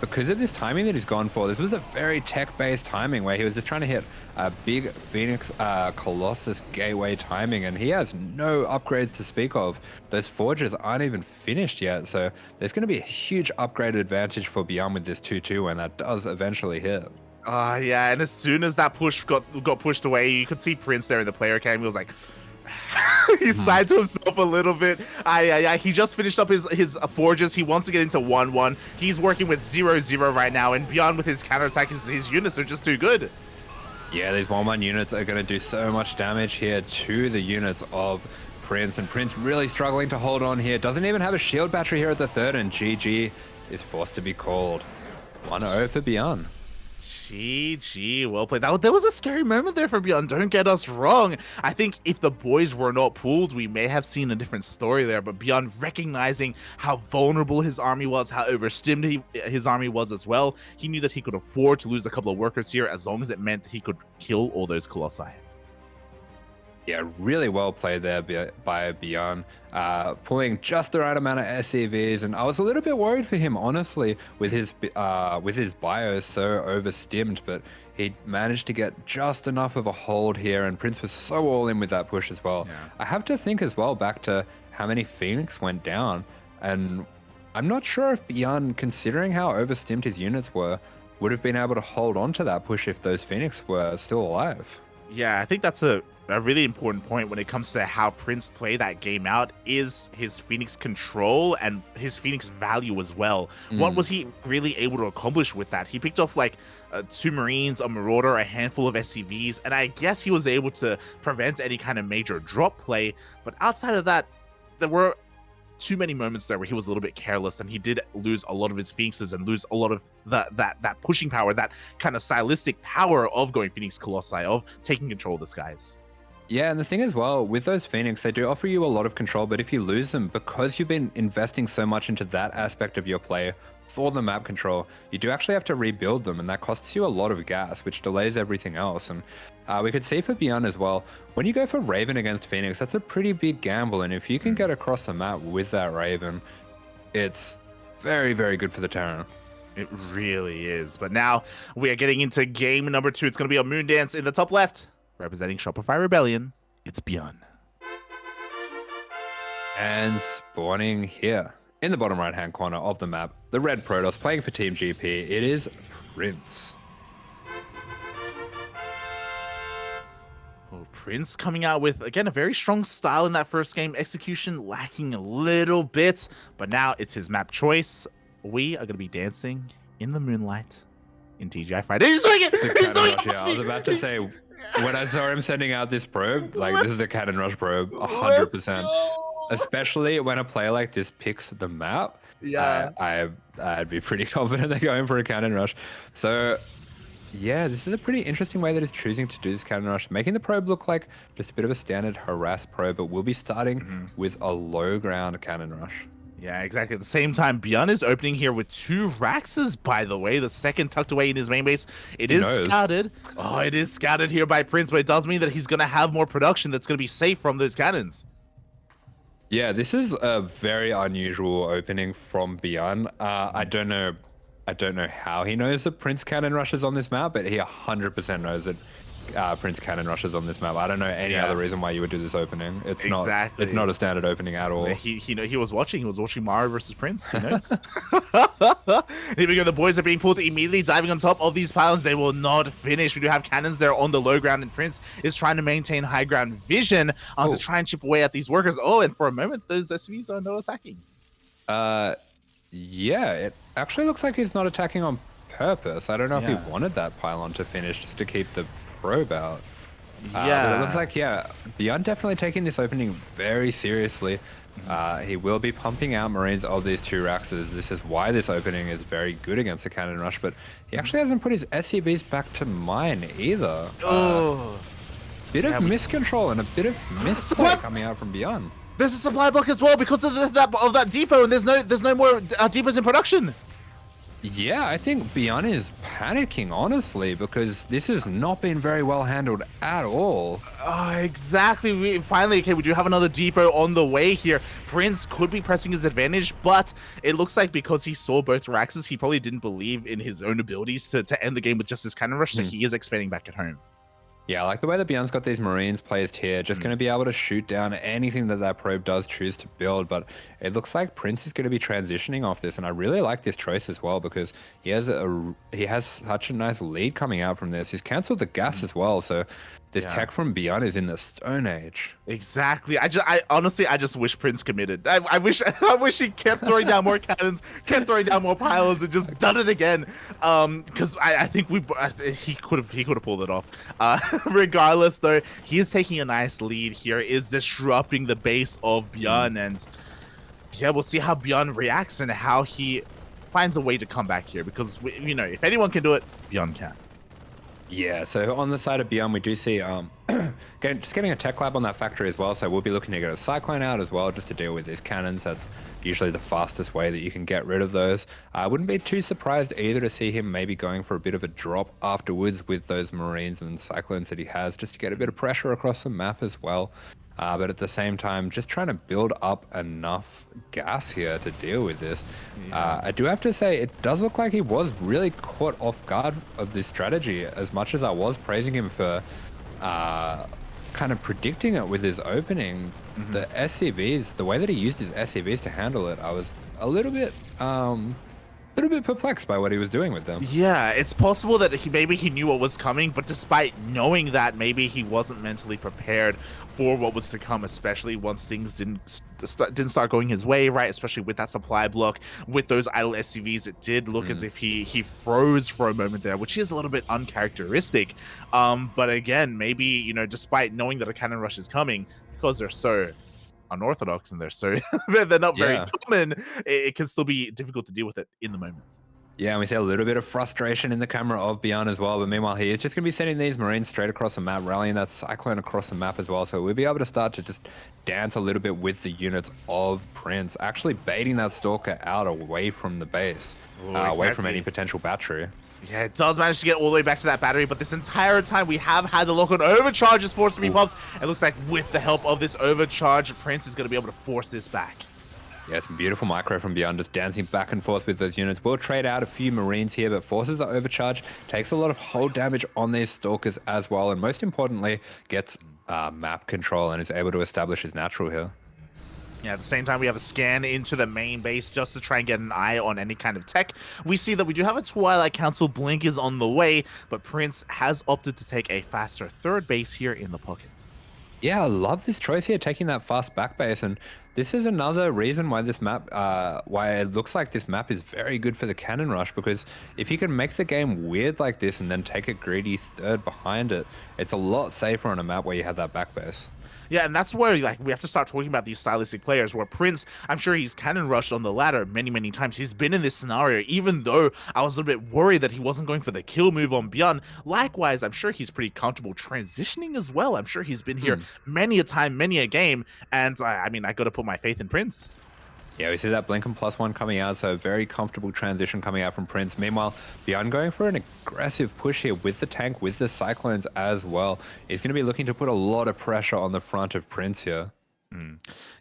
because of this timing that he's gone for, this was a very tech-based timing where he was just trying to hit a big Phoenix Colossus gateway timing, and he has no upgrades to speak of. Those forges aren't even finished yet, so there's going to be a huge upgraded advantage for ByuN with this 2-2 when that does eventually hit. Yeah, and as soon as that push got pushed away, you could see Prince there in the player cam. He was like, He sighed to himself a little bit. He just finished up his forges. He wants to get into 1-1. He's working with 0-0 right now, and ByuN with his counterattack, his units are just too good. Yeah, these 1-1 units are going to do so much damage here to the units of Prince, and Prince really struggling to hold on here. Doesn't even have a shield battery here at the third, and GG is forced to be called. 1-0 for ByuN. GG, well played. There was a scary moment there for ByuN, don't get us wrong. I think if the boys were not pulled, we may have seen a different story there, but ByuN recognizing how vulnerable his army was, how overstimmed his army was as well, he knew that he could afford to lose a couple of workers here as long as it meant he could kill all those Colossi. Yeah, really well played there by ByuN, pulling just the right amount of SCVs, and I was a little bit worried for him, honestly, with his bios so overstimmed, but he managed to get just enough of a hold here, and Prince was so all in with that push as well. Yeah. I have to think as well back to how many Phoenix went down, and I'm not sure if ByuN, considering how overstimmed his units were, would have been able to hold on to that push if those Phoenix were still alive. Yeah, I think that's a really important point when it comes to how Prince played that game out is his Phoenix control and his Phoenix value as well. What was he really able to accomplish with that? He picked off like 2 Marines, a Marauder, a handful of SCVs, and I guess he was able to prevent any kind of major drop play. But outside of that, there were too many moments there where he was a little bit careless, and he did lose a lot of his Phoenixes and lose a lot of that pushing power, that kind of stylistic power of going Phoenix Colossi, of taking control of the skies. Yeah, and the thing as well, with those Phoenix, they do offer you a lot of control, but if you lose them, because you've been investing so much into that aspect of your play for the map control, you do actually have to rebuild them, and that costs you a lot of gas, which delays everything else. And we could see for ByuN as well, when you go for Raven against Phoenix, that's a pretty big gamble, and if you can get across the map with that Raven, it's very, very good for the Terran. It really is. But now we are getting into game number 2. It's going to be a Moon Dance in the top left. Representing Shopify Rebellion, it's ByuN. And spawning here in the bottom right-hand corner of the map, the red Protoss playing for Team GP, it is Prince. Oh, Prince coming out with, again, a very strong style in that first game. Execution lacking a little bit, but now it's his map choice. We are going to be dancing in the moonlight in TGI Friday. He's doing it! He's doing it! Yeah, I was about to say, when I saw him sending out this probe, like, this is a Cannon Rush probe, 100%. Especially when a player like this picks the map. Yeah. I'd be pretty confident they're going for a Cannon Rush. So, yeah, this is a pretty interesting way that he's choosing to do this Cannon Rush, making the probe look like just a bit of a standard harass probe, but we'll be starting with a low ground Cannon Rush. Yeah, exactly. At the same time, ByuN is opening here with 2 Raxes, by the way. The second tucked away in his main base. It is scouted. Oh, it is scouted here by Prince, but it does mean that he's going to have more production that's going to be safe from those cannons. Yeah, this is a very unusual opening from ByuN. I don't know how he knows that Prince Cannon rushes on this map, but he 100% knows that Prince Cannon rushes on this map. I don't know any other reason why you would do this opening. It's not a standard opening at all. He was watching Mario versus Prince. Who knows? Here we go. The boys are being pulled immediately, diving on top of these pylons. They will not finish. We do have cannons there on the low ground, and Prince is trying to maintain high ground vision to try and chip away at these workers. Oh, and for a moment, those SCVs are no attacking. Yeah, it actually looks like he's not attacking on purpose. I don't know if he wanted that pylon to finish just to keep the probe out. But it looks like, ByuN definitely taking this opening very seriously. He will be pumping out Marines of these 2 Raxes. This is why this opening is very good against the Cannon Rush, but he actually hasn't put his SCVs back to mine either. Bit of miscontrol and a bit of misplay coming out from ByuN. There's a supply block as well because of that depot, and there's no more depots in production. Yeah, I think ByuN is panicking, honestly, because this has not been very well handled at all. Exactly. We do have another depot on the way here. Prince could be pressing his advantage, but it looks like because he saw both Raxes, he probably didn't believe in his own abilities to end the game with just his Cannon Rush, so he is expanding back at home. Yeah, I like the way that ByuN's got these Marines placed here, just going to be able to shoot down anything that probe does choose to build, but it looks like Prince is going to be transitioning off this, and I really like this choice as well, because he has such a nice lead coming out from this. He's cancelled the gas as well, so This tech from ByuN is in the Stone Age. Exactly. I honestly, I just wish Prince committed. I wish he kept throwing down more cannons, kept throwing down more pylons, and just done it again. Because I think he could have pulled it off. Regardless, though, he is taking a nice lead here. Is disrupting the base of ByuN, and yeah, we'll see how ByuN reacts and how he finds a way to come back here. Because if anyone can do it, ByuN can. Yeah, so on the side of ByuN, we do see just getting a tech lab on that factory as well. So we'll be looking to get a cyclone out as well, just to deal with these cannons. That's usually the fastest way that you can get rid of those. I wouldn't be too surprised either to see him maybe going for a bit of a drop afterwards with those marines and cyclones that he has, just to get a bit of pressure across the map as well. But at the same time, just trying to build up enough gas here to deal with this. I do have to say, it does look like he was really caught off guard of this strategy, as much as I was praising him for kind of predicting it with his opening. The SCVs, the way that he used his SCVs to handle it, I was a little bit perplexed by what he was doing with them. Yeah, it's possible that maybe he knew what was coming, but despite knowing that, maybe he wasn't mentally prepared for what was to come, especially once things didn't start going his way, right? Especially with that supply block, with those idle SCVs, it did look as if he froze for a moment there, which is a little bit uncharacteristic. But again, maybe despite knowing that a cannon rush is coming, because they're so unorthodox and they're not very common, it can still be difficult to deal with it in the moment. Yeah, and we see a little bit of frustration in the camera of ByuN as well, but meanwhile he is just going to be sending these marines straight across the map, rallying that cyclone across the map as well, so we'll be able to start to just dance a little bit with the units of Prince, actually baiting that stalker out away from the base, away from any potential battery. Yeah, it does manage to get all the way back to that battery, but this entire time we have had the lock-on overcharge is forced to be popped. It looks like with the help of this overcharge, Prince is going to be able to force this back. Yeah, some beautiful micro from ByuN, just dancing back and forth with those units. We'll trade out a few marines here, but forces the overcharge, takes a lot of hull damage on these stalkers as well, and most importantly, gets map control and is able to establish his natural here. Yeah, at the same time, we have a scan into the main base just to try and get an eye on any kind of tech. We see that we do have a Twilight Council. Blink is on the way, but Prince has opted to take a faster third base here in the pocket. Yeah, I love this choice here, taking that fast back base, and this is another reason why this map, why it looks like this map is very good for the cannon rush, because if you can make the game weird like this and then take a greedy third behind it, it's a lot safer on a map where you have that back base. Yeah, and that's where we have to start talking about these stylistic players, where Prince, I'm sure he's cannon rushed on the ladder many times. He's been in this scenario, even though I was a little bit worried that he wasn't going for the kill move on ByuN. Likewise, I'm sure he's pretty comfortable transitioning as well. I'm sure he's been here many a time, many a game, and I mean, I got to put my faith in Prince. Yeah, we see that blink and +1 coming out, so very comfortable transition coming out from Prince. Meanwhile, ByuN going for an aggressive push here with the tank, with the cyclones as well. He's going to be looking to put a lot of pressure on the front of Prince here.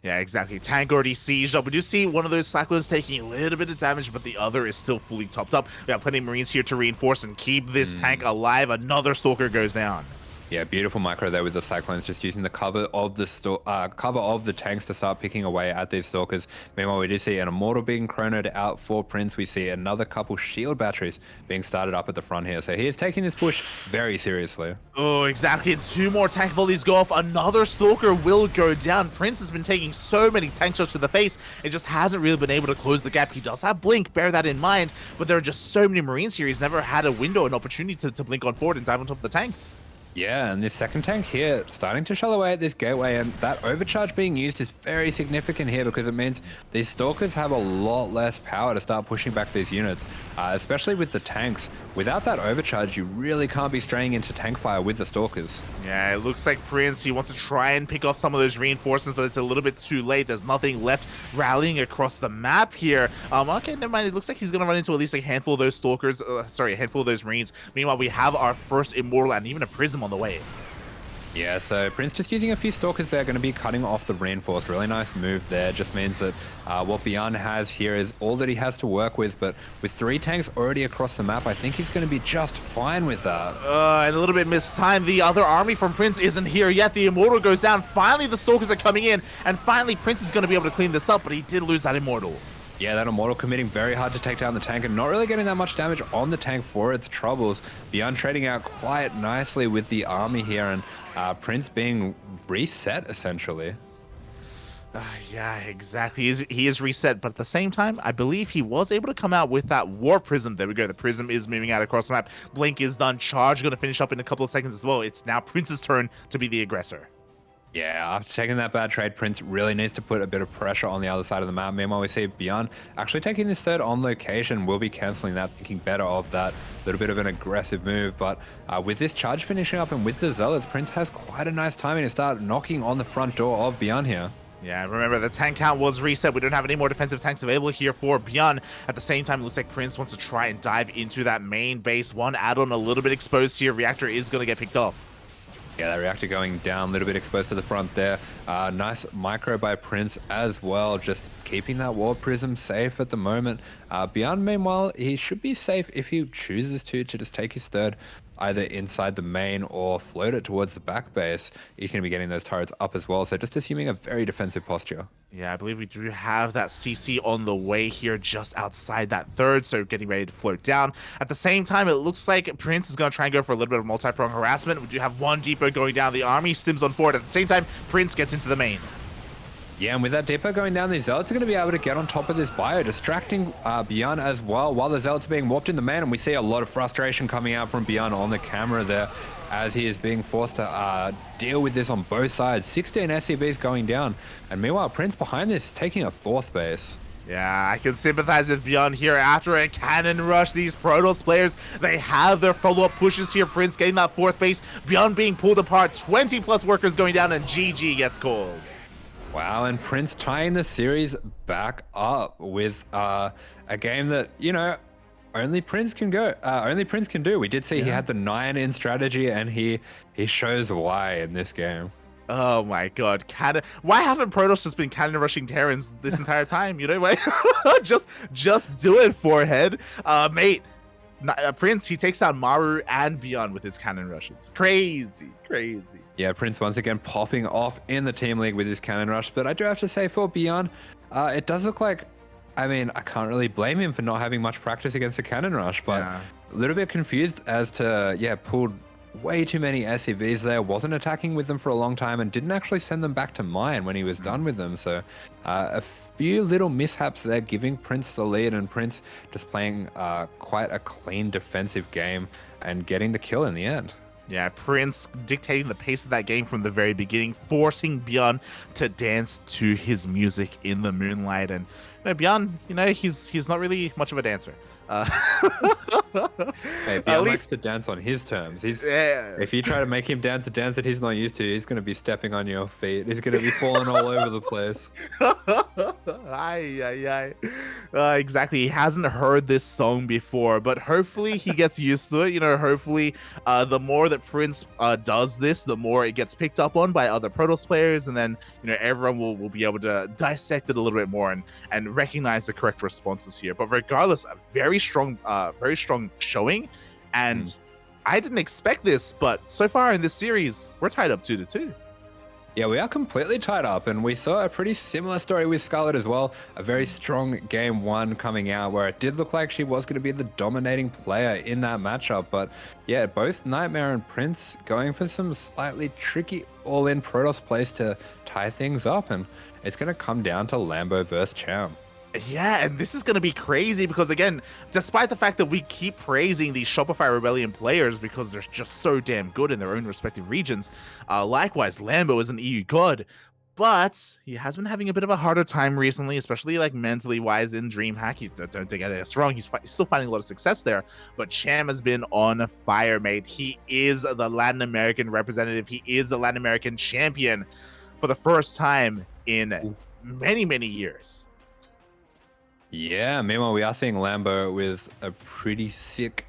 Yeah, exactly. Tank already sieged up. We do see one of those cyclones taking a little bit of damage, but the other is still fully topped up. We have plenty of marines here to reinforce and keep this tank alive. Another stalker goes down. Yeah, beautiful micro there with the cyclones, just using the cover of the tanks to start picking away at these stalkers. Meanwhile, we do see an immortal being chronoed out for Prince. We see another couple shield batteries being started up at the front here. So he is taking this push very seriously. Oh, exactly. And 2 more tank volleys go off. Another stalker will go down. Prince has been taking so many tank shots to the face. It just hasn't really been able to close the gap. He does have blink, bear that in mind, but there are just so many marines here. He's never had a window, an opportunity to blink on forward and dive on top of the tanks. Yeah, and this second tank here starting to shell away at this gateway, and that overcharge being used is very significant here, because it means these stalkers have a lot less power to start pushing back these units, especially with the tanks. Without that overcharge, you really can't be straying into tank fire with the stalkers. Yeah, it looks like Prince, he wants to try and pick off some of those reinforcements, but it's a little bit too late. There's nothing left rallying across the map here. Okay, never mind. It looks like he's going to run into at least a handful of those stalkers, a handful of those marines. Meanwhile, we have our first immortal and even a prism on the way. Yeah, so Prince just using a few stalkers there, going to be cutting off the reinforced. Really nice move there. Just means that what ByuN has here is all that he has to work with. But with 3 tanks already across the map, I think he's going to be just fine with that. And a little bit mistimed. The other army from Prince isn't here yet. The immortal goes down. Finally, the stalkers are coming in. And finally, Prince is going to be able to clean this up. But he did lose that immortal. Yeah, that Immortal committing very hard to take down the tank and not really getting that much damage on the tank for its troubles. ByuN trading out quite nicely with the army here, and Prince being reset essentially. Yeah, exactly. He is reset, but at the same time, I believe he was able to come out with that War Prism. There we go. The Prism is moving out across the map. Blink is done. Charge going to finish up in a couple of seconds as well. It's now Prince's turn to be the aggressor. Yeah, after taking that bad trade, Prince really needs to put a bit of pressure on the other side of the map. Meanwhile, we see ByuN actually taking this third on location. Will be canceling that, thinking better of that little bit of an aggressive move. But with this charge finishing up and with the Zealots, Prince has quite a nice timing to start knocking on the front door of ByuN here. Yeah, remember the tank count was reset. We don't have any more defensive tanks available here for ByuN. At the same time, it looks like Prince wants to try and dive into that main base. One add-on a little bit exposed here. Reactor is going to get picked off. Yeah, that reactor going down, a little bit exposed to the front there. Nice micro by Prince as well, just keeping that War Prism safe at the moment. ByuN, meanwhile, he should be safe if he chooses to just take his third either inside the main or float it towards the back base. He's going to be getting those turrets up as well, so just assuming a very defensive posture. Yeah, I believe we do have that CC on the way here just outside that third, so getting ready to float down. At the same time, it looks like Prince is going to try and go for a little bit of multi-prong harassment. We do have one depot going down the army, stims on forward. At the same time, Prince gets into the main. Yeah, and with that depot going down, the Zealots are going to be able to get on top of this bio, distracting ByuN as well, while the Zealots are being warped in the main, and we see a lot of frustration coming out from ByuN on the camera there, as he is being forced to deal with this on both sides. 16 SCVs going down, and meanwhile, Prince behind this taking a fourth base. Yeah, I can sympathize with ByuN here. After a cannon rush, these Protoss players, they have their follow-up pushes here. Prince getting that fourth base, ByuN being pulled apart, 20 plus workers going down, and GG gets called. Wow, and Prince tying the series back up with a game that, you know, only Prince can do. We did see he had the 9 in strategy, and he shows why in this game. Oh my god, why haven't Protoss just been cannon rushing Terrans this entire time? You know, like, just do it, forehead. Mate, Prince, he takes out Maru and ByuN with his cannon rushes. Crazy. Yeah, Prince once again popping off in the team league with his cannon rush. But I do have to say, for ByuN, it does look like, I mean, I can't really blame him for not having much practice against a cannon rush, but a little bit confused as to, pulled way too many SCVs there, wasn't attacking with them for a long time, and didn't actually send them back to mine when he was done with them. So a few little mishaps there, giving Prince the lead, and Prince just playing quite a clean defensive game and getting the kill in the end. Yeah, Prince dictating the pace of that game from the very beginning, forcing ByuN to dance to his music in the moonlight. And ByuN, he's not really much of a dancer. Hey, ByuN likes to dance on his terms. If you try to make him dance a dance that he's not used to, he's going to be stepping on your feet. He's going to be falling all over the place. Exactly. He hasn't heard this song before, but hopefully he gets used to it. Hopefully the more that Prince does this, the more it gets picked up on by other Protoss players, and then everyone will be able to dissect it a little bit more and recognize the correct responses here. But regardless, a very strong showing, and I didn't expect this, but so far in this series, we're tied up 2-2. Yeah, we are completely tied up, and we saw a pretty similar story with Scarlett as well. A very strong game 1 coming out, where it did look like she was going to be the dominating player in that matchup. But yeah, both Nightmare and Prince going for some slightly tricky all-in Protoss plays to tie things up, and it's going to come down to Lambo versus Cham. Yeah, and this is going to be crazy because, again, despite the fact that we keep praising these Shopify Rebellion players because they're just so damn good in their own respective regions, likewise, Lambo is an EU god, but he has been having a bit of a harder time recently, especially like mentally wise in DreamHack. Don't get us wrong, he's still finding a lot of success there, but Cham has been on fire, mate. He is the Latin American representative. He is the Latin American champion for the first time in many years. Yeah, meanwhile, we are seeing Lambo with a pretty sick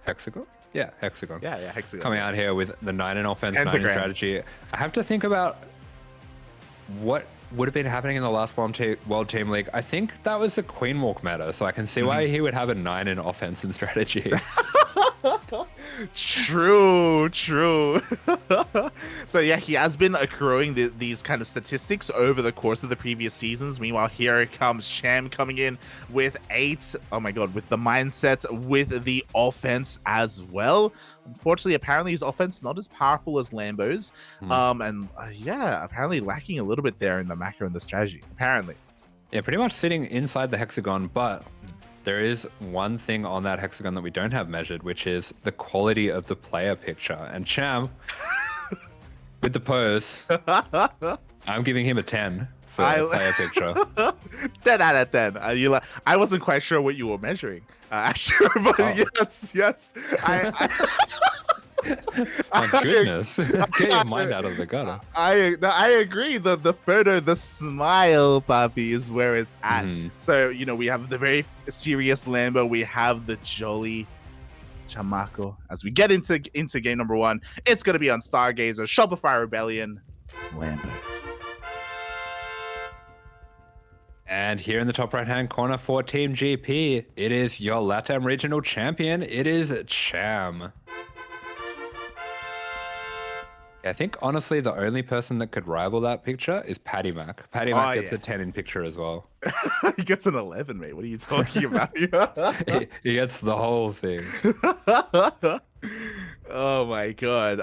hexagon. Yeah, hexagon. Yeah, hexagon. Coming out here with the 9 in offense, 9 in strategy. I have to think about what would have been happening in the last World Team League. I think that was the Queen Walk meta, so I can see why he would have a 9 in offense and strategy. True, true. So yeah, he has been accruing these kind of statistics over the course of the previous seasons. Meanwhile, here comes Cham coming in with 8. Oh my god, with the mindset, with the offense as well. Unfortunately, apparently his offense not as powerful as Lambo's. And yeah, apparently lacking a little bit there in the macro and the strategy. Apparently. Yeah, pretty much sitting inside the hexagon, but there is one thing on that hexagon that we don't have measured, which is the quality of the player picture. And Cham, with the pose, I'm giving him a 10 for the player picture. 10 out of 10. I wasn't quite sure what you were measuring, Asher, but yes. My goodness, get your mind out of the gutter. I agree. The photo, the smile, Papi, is where it's at. So we have the very serious Lambo. We have the jolly Chamaco. As we get into game number 1, it's gonna be on Stargazer, Shopify Rebellion, Lambo. And here in the top right-hand corner for Team GP, it is your LATAM regional champion. It is Cham. I think, honestly, the only person that could rival that picture is Paddy Mac. Paddy Mac gets a 10 in picture as well. He gets an 11, mate. What are you talking about? he gets the whole thing. Oh my god.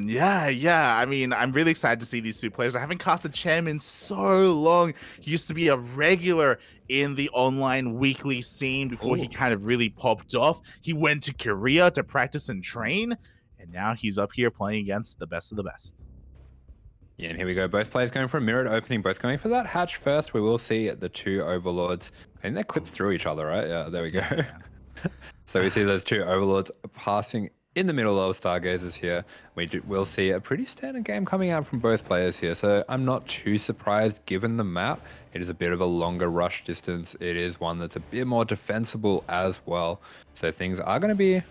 Yeah. I mean, I'm really excited to see these two players. I haven't casted Cham in so long. He used to be a regular in the online weekly scene before he kind of really popped off. He went to Korea to practice and train. And now he's up here playing against the best of the best. Yeah, and here we go. Both players going for a mirrored opening, both going for that hatch first. We will see the two overlords. I think they clip through each other, right? Yeah, there we go. So we see those two overlords passing in the middle of Stargazers here. We'll see a pretty standard game coming out from both players here. So I'm not too surprised given the map. It is a bit of a longer rush distance. It is one that's a bit more defensible as well. So things are going to be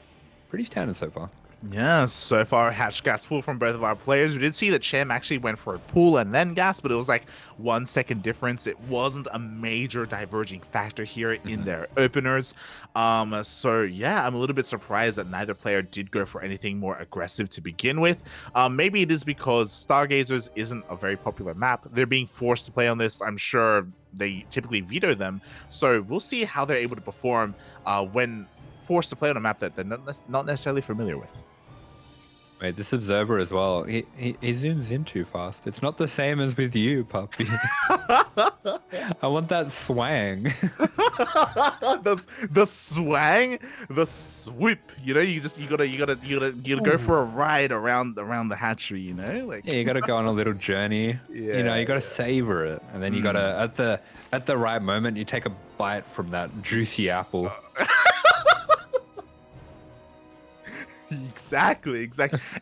pretty standard so far. Yeah, so far hatch gas pull from both of our players. We did see that Cham actually went for a pull and then gas, but it was like 1 second difference. It wasn't a major diverging factor here in their openers. So yeah, I'm a little bit surprised that neither player did go for anything more aggressive to begin with. Maybe it is because Stargazers isn't a very popular map. They're being forced to play on this. I'm sure they typically veto them. So we'll see how they're able to perform when forced to play on a map that they're not necessarily familiar with. Wait, this observer as well, he zooms in too fast. It's not the same as with you, puppy. I want that swang. the swang, the swoop. You gotta go for a ride around the hatchery. Yeah, you gotta go on a little journey. Yeah, you gotta savor it, and then you gotta at the right moment you take a bite from that juicy apple. Exactly.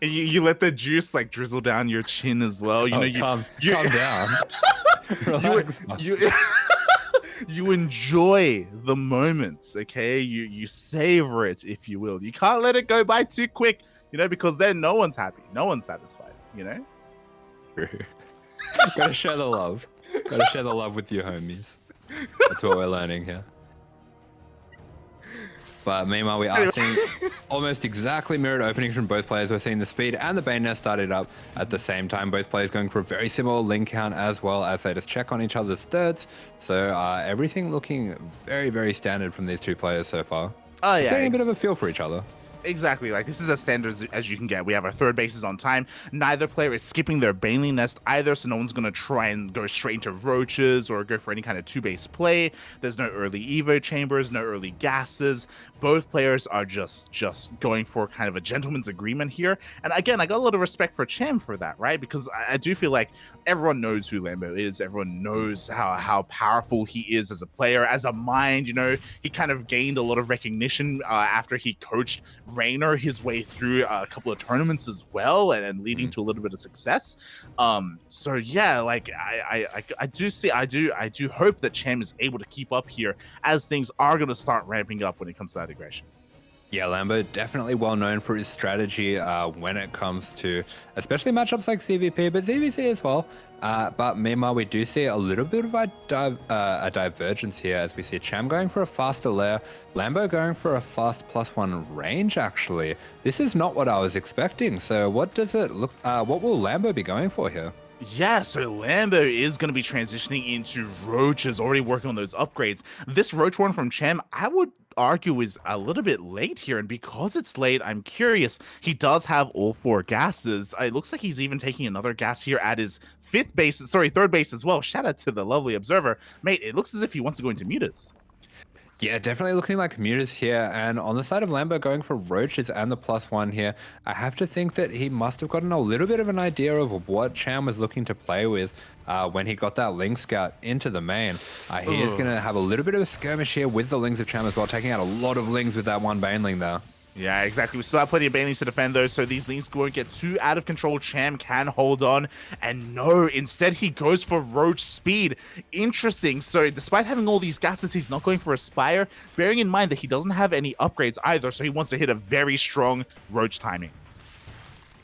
And you let the juice like drizzle down your chin as well. Calm down. Relax. You enjoy the moments, okay? You savor it, if you will. You can't let it go by too quick, because then no one's happy, no one's satisfied. True. Gotta share the love. Gotta share the love with your homies. That's what we're learning here. But meanwhile, we are seeing almost exactly mirrored openings from both players. We're seeing the speed and the Bane Nest started up at the same time. Both players going for a very similar link count as well as they just check on each other's thirds. So everything looking very, very standard from these two players so far. Oh, yeah. Getting a bit of a feel for each other. Exactly. Like, this is as standard as you can get. We have our third bases on time. Neither player is skipping their Baneling Nest either, so no one's going to try and go straight into roaches or go for any kind of two-base play. There's no early Evo chambers, no early gases. Both players are just going for kind of a gentleman's agreement here. And again, I got a lot of respect for Cham for that, right? Because I do feel like everyone knows who Lambo is. Everyone knows how powerful he is as a player, as a mind. He kind of gained a lot of recognition after he coached Rainer his way through a couple of tournaments as well, and leading to a little bit of success. So yeah, like I do hope that Cham is able to keep up here as things are going to start ramping up when it comes to that aggression. Yeah, Lambo definitely well known for his strategy when it comes to especially matchups like CVP, but ZVC as well. But meanwhile, we do see a little bit of a divergence here as we see Cham going for a faster layer, Lambo going for a fast +1 range, actually. This is not what I was expecting. So what does it look, what will Lambo be going for here? Yeah, so Lambo is going to be transitioning into Roaches, already working on those upgrades. This Roach one from Cham, I would argue is a little bit late here, and because it's late, I'm curious. He does have all 4 gases. It looks like he's even taking another gas here at his third base as well. Shout out to the lovely observer. Mate, it looks as if he wants to go into mutas. Yeah, definitely looking like commuters here. And on the side of Lambo going for Roaches and the +1 here, I have to think that he must have gotten a little bit of an idea of what Cham was looking to play with when he got that Ling Scout into the main. He is going to have a little bit of a skirmish here with the Lings of Cham as well, taking out a lot of Lings with that one Baneling there. Yeah, exactly. We still have plenty of Banelings to defend, though, so these Lings won't get too out of control. Cham can hold on, and no, instead he goes for Roach speed. Interesting. So despite having all these gases, he's not going for Aspire, bearing in mind that he doesn't have any upgrades either, so he wants to hit a very strong Roach timing.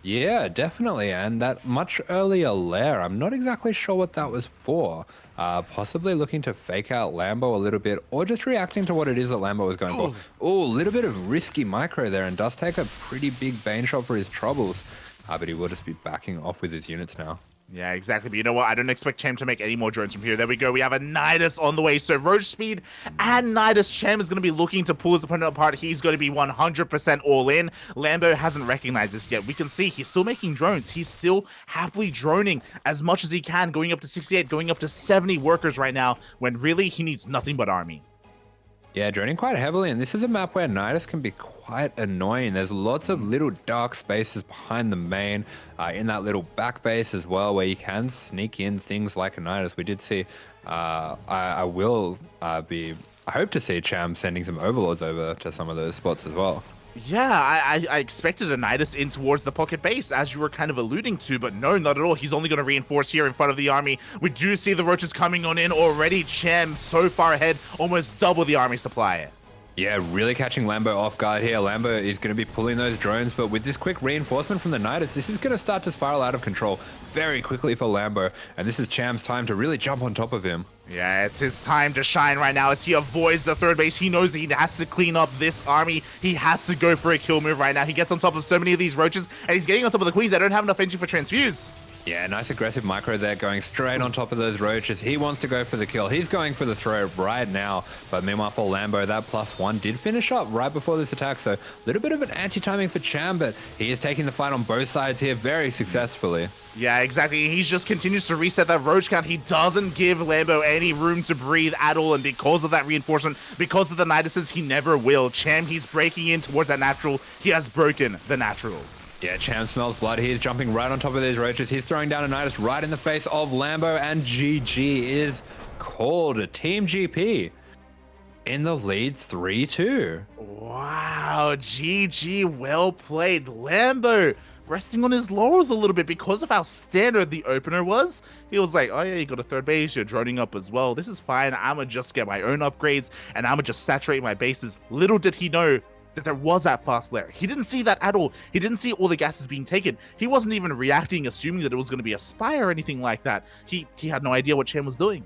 Yeah, definitely. And that much earlier lair, I'm not exactly sure what that was for. Possibly looking to fake out Lambo a little bit, or just reacting to what it is that Lambo was going for. Oh, a little bit of risky micro there, and does take a pretty big Bane shot for his troubles. But he will just be backing off with his units now. Yeah, exactly. But you know what? I don't expect Cham to make any more drones from here. There we go. We have a Nidus on the way. So Roach speed and Nidus. Cham is going to be looking to pull his opponent apart. He's going to be 100% all in. Lambo hasn't recognized this yet. We can see he's still making drones. He's still happily droning as much as he can, going up to 68, going up to 70 workers right now, when really he needs nothing but army. Yeah, droning quite heavily, and this is a map where Nidus can be quite annoying. There's lots of little dark spaces behind the main, in that little back base as well, where you can sneak in things like a Nidus. We did see, I hope to see Cham sending some Overlords over to some of those spots as well. Yeah, I expected a Nidus in towards the pocket base, as you were kind of alluding to, but no, not at all. He's only going to reinforce here in front of the army. We do see the Roaches coming on in already. Cham so far ahead, almost double the army supply. Yeah, really catching Lambo off guard here. Lambo is going to be pulling those drones, but with this quick reinforcement from the Nidus, this is going to start to spiral out of control very quickly for Lambo, and this is Cham's time to really jump on top of him. Yeah, it's his time to shine right now as he avoids the third base. He knows that he has to clean up this army. He has to go for a kill move right now. He gets on top of so many of these Roaches, and he's getting on top of the Queens that don't have enough energy for Transfuse. Yeah, nice aggressive micro there, going straight on top of those Roaches. He wants to go for the kill. He's going for the throw right now. But meanwhile for Lambo, that +1 did finish up right before this attack. So a little bit of an anti-timing for Cham, but he is taking the fight on both sides here very successfully. Yeah, exactly. He just continues to reset that Roach count. He doesn't give Lambo any room to breathe at all. And because of that reinforcement, because of the Niduses, he never will. Cham, he's breaking in towards that natural. He has broken the natural. Yeah, Cham smells blood. He's jumping right on top of these Roaches. He's throwing down a Nidus right in the face of Lambo, and GG is called. Team GP in the lead 3-2. Wow, GG, well played. Lambo resting on his laurels a little bit because of how standard the opener was. He was like, oh yeah, you got a third base, you're droning up as well. This is fine. I'ma just get my own upgrades and I'ma just saturate my bases. Little did he know that there was that fast lair. He didn't see that at all. He didn't see all the gases being taken. He wasn't even reacting, assuming that it was going to be a spy or anything like that. He had no idea what Cham was doing.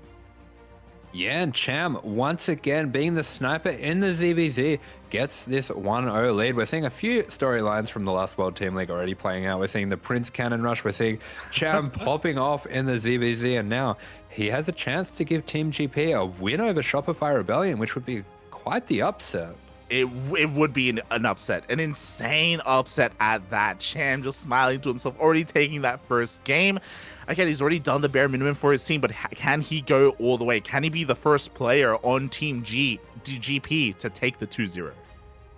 Yeah, and Cham, once again, being the sniper in the ZBZ, gets this 1-0 lead. We're seeing a few storylines from the last World Team League already playing out. We're seeing the Prince Cannon Rush. We're seeing Cham popping off in the ZBZ, and now he has a chance to give Team GP a win over Shopify Rebellion, which would be quite the upset. It would be an upset, an insane upset at that. Cham just smiling to himself, already taking that first game. Again, he's already done the bare minimum for his team, but can he go all the way? Can he be the first player on Team GP to take the 2-0?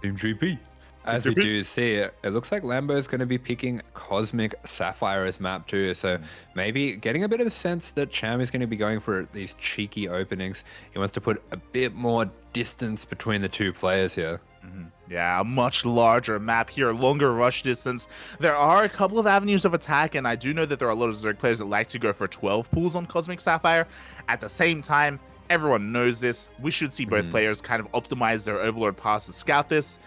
Team GP. As we do see, it looks like Lambo is going to be picking Cosmic Sapphire as map too. So maybe getting a bit of a sense that Cham is going to be going for these cheeky openings. He wants to put a bit more distance between the two players here. Yeah, a much larger map here, longer rush distance. There are a couple of avenues of attack, and I do know that there are a lot of Zerg players that like to go for 12 pools on Cosmic Sapphire. At the same time, everyone knows this. We should see both players kind of optimize their Overlord pass to scout this.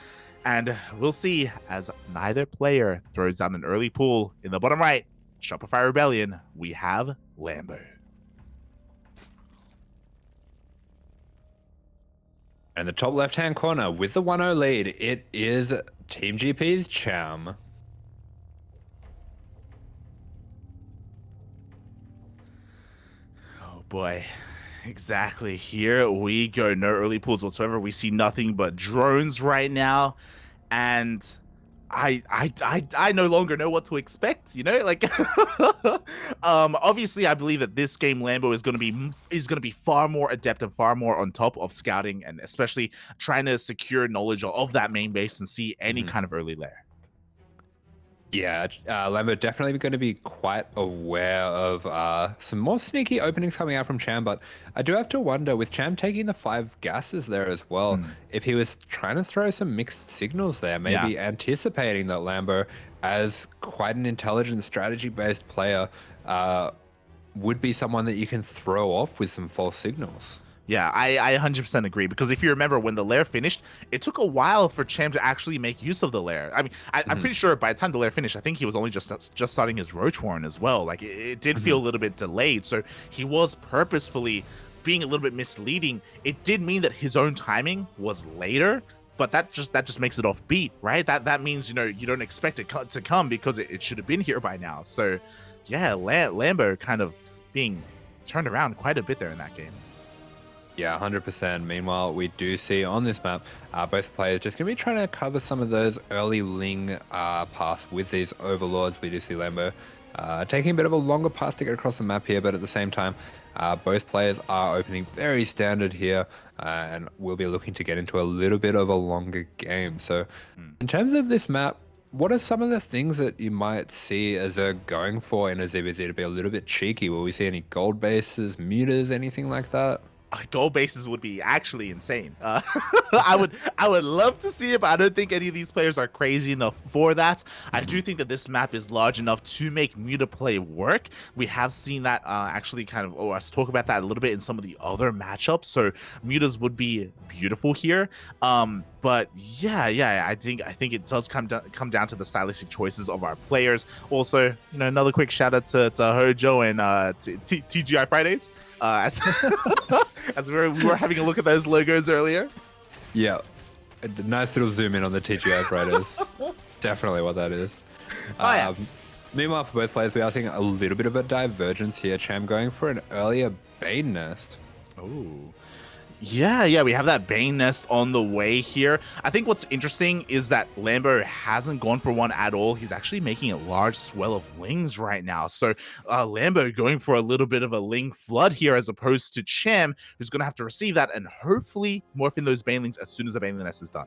And we'll see as neither player throws down an early pool. In the bottom right, Shopify Rebellion, we have Lambo. And the top left-hand corner with the 1-0 lead, it is Team GP's Cham. Oh boy. Exactly. Here we go. No early pools whatsoever. We see nothing but drones right now. And I no longer know what to expect, you know? Like obviously I believe that this game Lambo is going to be far more adept and far more on top of scouting and especially trying to secure knowledge of that main base and see any kind of early lair. Yeah, Lambo definitely going to be quite aware of some more sneaky openings coming out from Cham, but I do have to wonder, with Cham taking the 5 gases there as well, if he was trying to throw some mixed signals there, maybe anticipating that Lambo, as quite an intelligent strategy-based player, would be someone that you can throw off with some false signals. Yeah, I 100% agree, because if you remember when the lair finished, it took a while for Cham to actually make use of the lair. I mean, I'm pretty sure by the time the lair finished, I think he was only just starting his Roach Warren as well. Like, it did feel a little bit delayed, so he was purposefully being a little bit misleading. It did mean that his own timing was later, but that just makes it offbeat, right? That means, you know, you don't expect it to come because it should have been here by now. So, yeah, Lambo kind of being turned around quite a bit there in that game. Yeah, 100%. Meanwhile, we do see on this map, both players just going to be trying to cover some of those early Ling paths with these overlords. We do see Lambo taking a bit of a longer path to get across the map here, but at the same time, both players are opening very standard here, and we'll be looking to get into a little bit of a longer game. So in terms of this map, what are some of the things that you might see as they're going for in a ZBZ to be a little bit cheeky? Will we see any gold bases, mutas, anything like that? Gold bases would be actually insane. I would love to see it, but I don't think any of these players are crazy enough for that. I do think that this map is large enough to make Muta play work. We have seen that actually kind of, us talk about that a little bit in some of the other matchups. So Mutas would be beautiful here. But yeah, I think it does come down to the stylistic choices of our players. Also, you know, another quick shout out to Hojo and TGI Fridays, as we were having a look at those logos earlier. Yeah, a nice little zoom in on the TGI Fridays. Definitely what that is. Meanwhile, for both players, we are seeing a little bit of a divergence here. Cham going for an earlier Bane nest. Oh. Yeah, we have that Bane nest on the way here. I think what's interesting is that Lambo hasn't gone for one at all. He's actually making a large swell of Lings right now. So Lambo going for a little bit of a Ling flood here as opposed to Cham, who's going to have to receive that and hopefully morph in those Banelings as soon as the Baneling nest is done.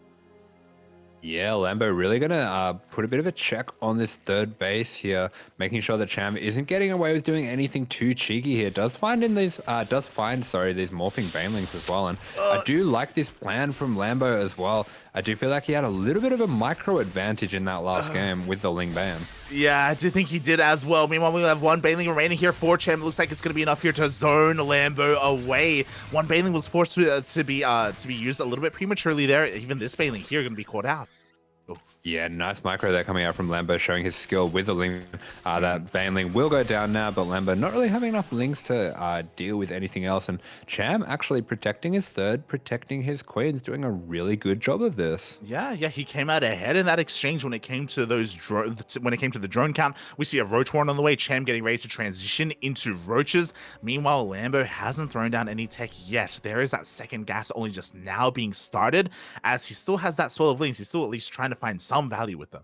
Yeah, Lambo really going to put a bit of a check on this third base here, making sure that Cham isn't getting away with doing anything too cheeky here. Does find these morphing Banelings as well. And I do like this plan from Lambo as well. I do feel like he had a little bit of a micro advantage in that last game with the Ling Ban. Yeah, I do think he did as well. Meanwhile, we have one Baneling remaining here for Cham. It looks like it's going to be enough here to zone Lambo away. One Baneling was forced to be used a little bit prematurely there. Even this Baneling here going to be caught out. Yeah, nice micro there coming out from Lambo, showing his skill with the Ling. That Baneling will go down now, but Lambo not really having enough Lings to deal with anything else. And Cham actually protecting his third, protecting his queens, doing a really good job of this. Yeah, he came out ahead in that exchange when it came to the drone count. We see a Roach Warren on the way. Cham getting ready to transition into Roaches. Meanwhile, Lambo hasn't thrown down any tech yet. There is that second gas only just now being started, as he still has that swell of Lings. He's still at least trying to find some value with them.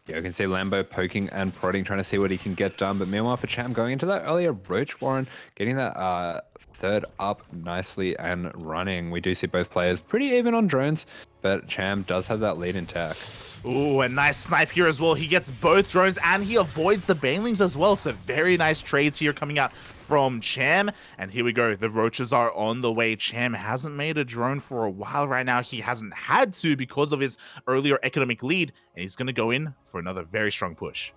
Yeah, you can see Lambo poking and prodding, trying to see what he can get done. But meanwhile, for Cham going into that earlier Roach Warren, getting that third up nicely and running. We do see both players pretty even on drones, but Cham does have that lead in tech. Ooh, a nice snipe here as well. He gets both drones and he avoids the Banelings as well. So very nice trades here coming out from Cham. And here we go. The Roaches are on the way. Cham hasn't made a drone for a while right now. He hasn't had to because of his earlier economic lead. And he's going to go in for another very strong push.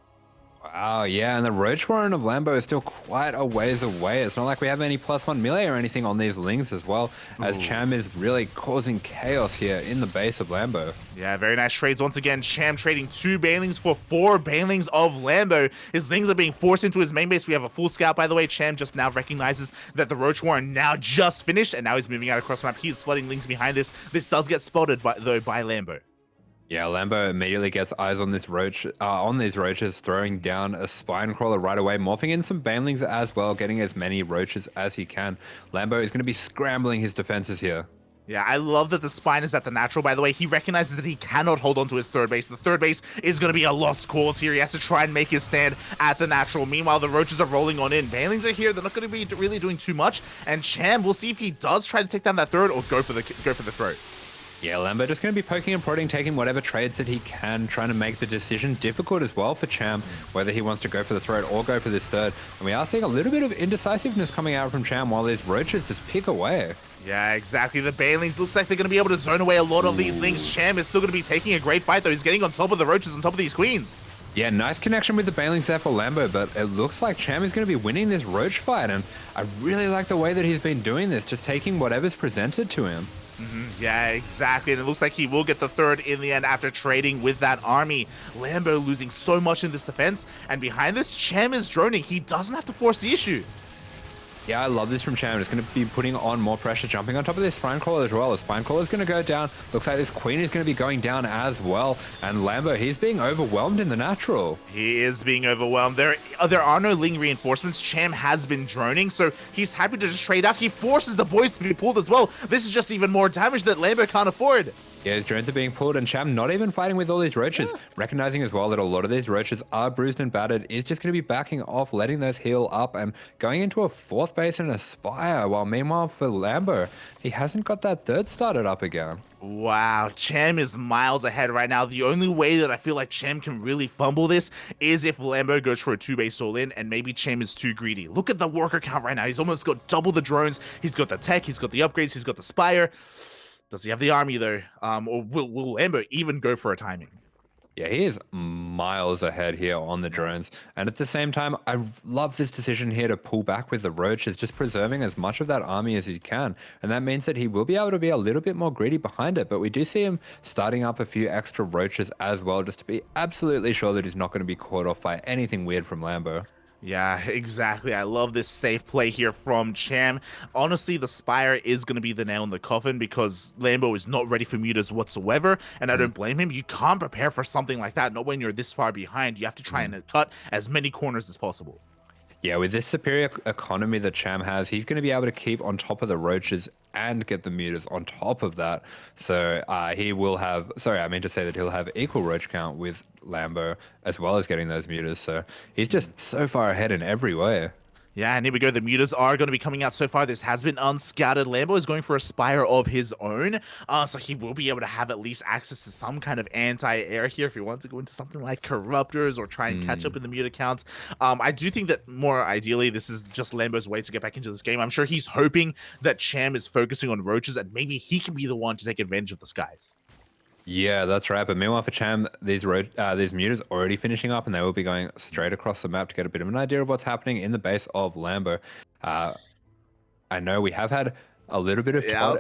Wow, yeah, and the Roach Warren of Lambo is still quite a ways away. It's not like we have any +1 melee or anything on these Lings as well, as Ooh. Cham is really causing chaos here in the base of Lambo. Yeah, very nice trades once again. Cham trading 2 Banelings for 4 Banelings of Lambo. His Lings are being forced into his main base. We have a full scout, by the way. Cham just now recognizes that the Roach Warren now just finished, and now he's moving out across the map. He's flooding Lings behind this. This does get spotted, though, by Lambo. Yeah, Lambo immediately gets eyes on this roach, on these roaches, throwing down a spine crawler right away, morphing in some banelings as well, getting as many roaches as he can. Lambo is going to be scrambling his defenses here. Yeah, I love that the spine is at the natural, by the way. He recognizes that he cannot hold on to his third base. The third base is going to be a lost cause here. He has to try and make his stand at the natural. Meanwhile, the roaches are rolling on in. Banelings are here. They're not going to be really doing too much. And Cham, we'll see if he does try to take down that third or go for the throat. Yeah, Lambo just going to be poking and prodding, taking whatever trades that he can, trying to make the decision difficult as well for Cham, whether he wants to go for the throat or go for this third. And we are seeing a little bit of indecisiveness coming out from Cham while these roaches just pick away. Yeah, exactly. The Banelings looks like they're going to be able to zone away a lot of these things. Cham is still going to be taking a great fight, though. He's getting on top of the roaches, on top of these queens. Yeah, nice connection with the Banelings there for Lambo, but it looks like Cham is going to be winning this roach fight. And I really like the way that he's been doing this, just taking whatever's presented to him. Yeah, exactly. And it looks like he will get the third in the end after trading with that army. Lambo losing so much in this defense. And behind this, Cham is droning. He doesn't have to force the issue. Yeah, I love this from Cham. It's going to be putting on more pressure, jumping on top of this spine crawler as well. The spine crawler is going to go down. Looks like this queen is going to be going down as well. And Lambo, he's being overwhelmed in the natural. He is being overwhelmed. There are no Ling reinforcements. Cham has been droning, so he's happy to just trade out. He forces the boys to be pulled as well. This is just even more damage that Lambo can't afford. Yeah, his drones are being pulled, and Cham not even fighting with all these roaches. Yeah. Recognizing as well that a lot of these roaches are bruised and battered, is just going to be backing off, letting those heal up, and going into a fourth base and a spire. While meanwhile for Lambo, he hasn't got that third started up again. Wow, Cham is miles ahead right now. The only way that I feel like Cham can really fumble this is if Lambo goes for a 2-base all-in, and maybe Cham is too greedy. Look at the worker count right now. He's almost got double the drones. He's got the tech, he's got the upgrades, he's got the spire. Does he have the army though? Or will Lambo even go for a timing? Yeah, he is miles ahead here on the drones. And at the same time, I love this decision here to pull back with the roaches, just preserving as much of that army as he can. And that means that he will be able to be a little bit more greedy behind it. But we do see him starting up a few extra roaches as well, just to be absolutely sure that he's not going to be caught off by anything weird from Lambo. Yeah, exactly. I love this safe play here from Cham. Honestly, the Spire is going to be the nail in the coffin because Lambo is not ready for mutas whatsoever, and I don't blame him. You can't prepare for something like that, not when you're this far behind. You have to try and cut as many corners as possible. Yeah, with this superior economy that Cham has, he's going to be able to keep on top of the roaches and get the mutas on top of that. So he will have, sorry, I mean to say that he'll have equal roach count with Lambo as well as getting those mutas. So he's just so far ahead in every way. Yeah, and here we go. The mutas are going to be coming out so far. This has been unscouted. Lambo is going for a Spire of his own. So he will be able to have at least access to some kind of anti-air here if he wants to go into something like Corruptors or try and catch up in the muta count. I do think that more ideally, this is just Lambo's way to get back into this game. I'm sure he's hoping that Cham is focusing on roaches and maybe he can be the one to take advantage of the skies. Yeah, that's right. But meanwhile for Cham, these mutas already finishing up, and they will be going straight across the map to get a bit of an idea of what's happening in the base of Lambo. I know we have had a little bit of I'm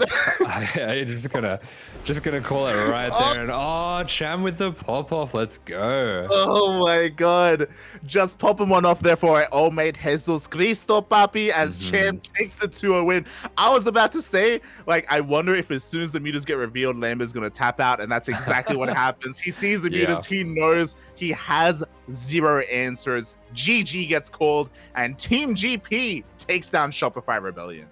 just gonna call it right there. And Cham with the pop off. Let's go. Oh my god, just popping one off there for our old mate Jesus Cristo papi as Cham takes the 2-0 win. I was about to say, like, I wonder if as soon as the mutas get revealed, Lambo's gonna tap out, and that's exactly what happens. He sees the mutas, he knows he has 0 answers. GG gets called, and Team GP takes down Shopify Rebellion.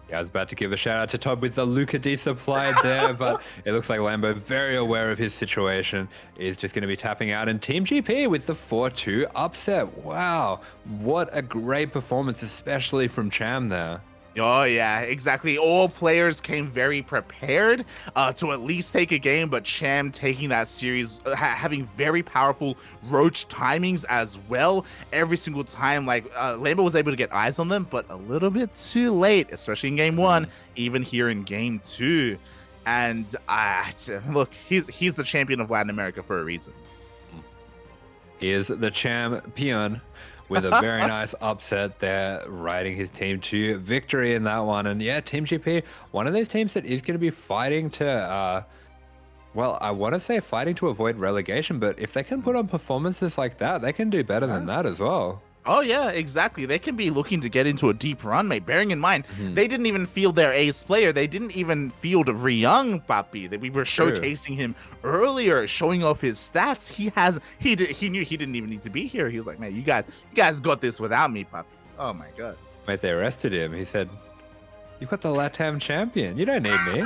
Yeah, I was about to give a shout out to Todd with the Luca D supplied there, but it looks like Lambo, very aware of his situation, is just going to be tapping out. And Team GP with the 4-2 upset. Wow, what a great performance, especially from Cham there. Oh yeah, exactly. All players came very prepared to at least take a game, but Cham taking that series, having very powerful roach timings as well. Every single time, like Lambo was able to get eyes on them, but a little bit too late, especially in game 1, even here in game 2. And look, he's the champion of Latin America for a reason. He is the champion with a very nice upset there, riding his team to victory in that one. And yeah, Team GP, one of those teams that is going to be fighting to, well, I want to say fighting to avoid relegation, but if they can put on performances like that, they can do better than that as well. Oh yeah, exactly. They can be looking to get into a deep run, mate. Bearing in mind, they didn't even field their ace player. They didn't even field ByuN, papi. That we were showcasing him earlier, showing off his stats. He knew he didn't even need to be here. He was like, man, you guys got this without me, papi. Oh my god. Mate, they arrested him. He said, "You've got the LATAM champion. You don't need me.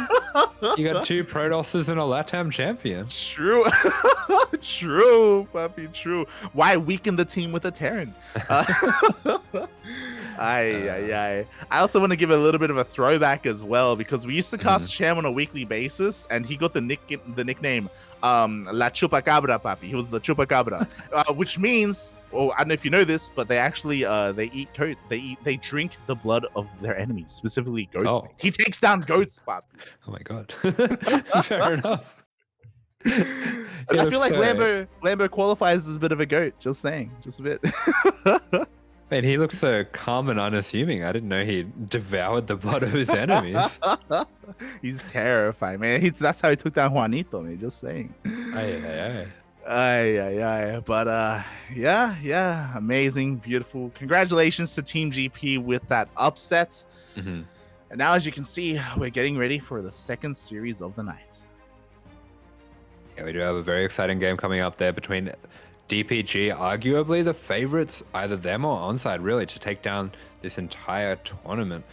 You got 2 Prodosses and a LATAM champion." True. True, puppy, true. Why weaken the team with a Terran? I also want to give a little bit of a throwback as well, because we used to cast Cham on a weekly basis, and he got the nickname La Chupacabra, papi. He was the Chupacabra, which means, oh, I don't know if you know this, but they actually they drink the blood of their enemies, specifically goats. Oh. He takes down goats, papi. Oh my god. Fair enough. I feel like Lambo qualifies as a bit of a goat. Just saying, just a bit. Man, he looks so calm and unassuming. I didn't know he devoured the blood of his enemies. He's terrifying, man. That's how he took down Juanito, man. Just saying. Aye. But yeah, amazing, beautiful. Congratulations to Team GP with that upset. And now, as you can see, we're getting ready for the second series of the night. Yeah, we do have a very exciting game coming up there between DPG, arguably the favorites, either them or Onside, really, to take down this entire tournament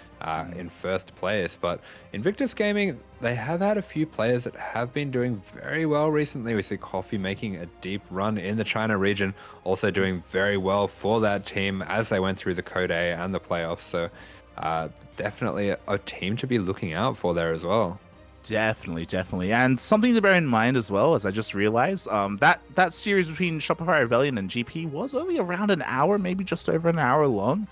in first place. But Invictus Gaming, they have had a few players that have been doing very well recently. We see Coffee making a deep run in the China region, also doing very well for that team as they went through the Code A and the playoffs. So definitely a team to be looking out for there as well. Definitely. And something to bear in mind as well, as I just realized, that series between Shopify Rebellion and GP was only around an hour, maybe just over an hour long.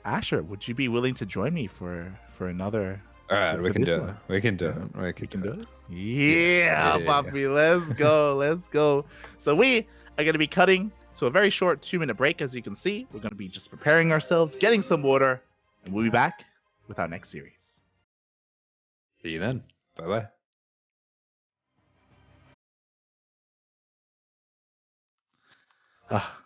Asher, would you be willing to join me for another? All right, we can do it. We can do it. Yeah, Poppy, let's go. So we are going to be cutting to a very short 2-minute break. As you can see, we're going to be just preparing ourselves, getting some water, and we'll be back with our next series. See you then. Bye-bye. Ah,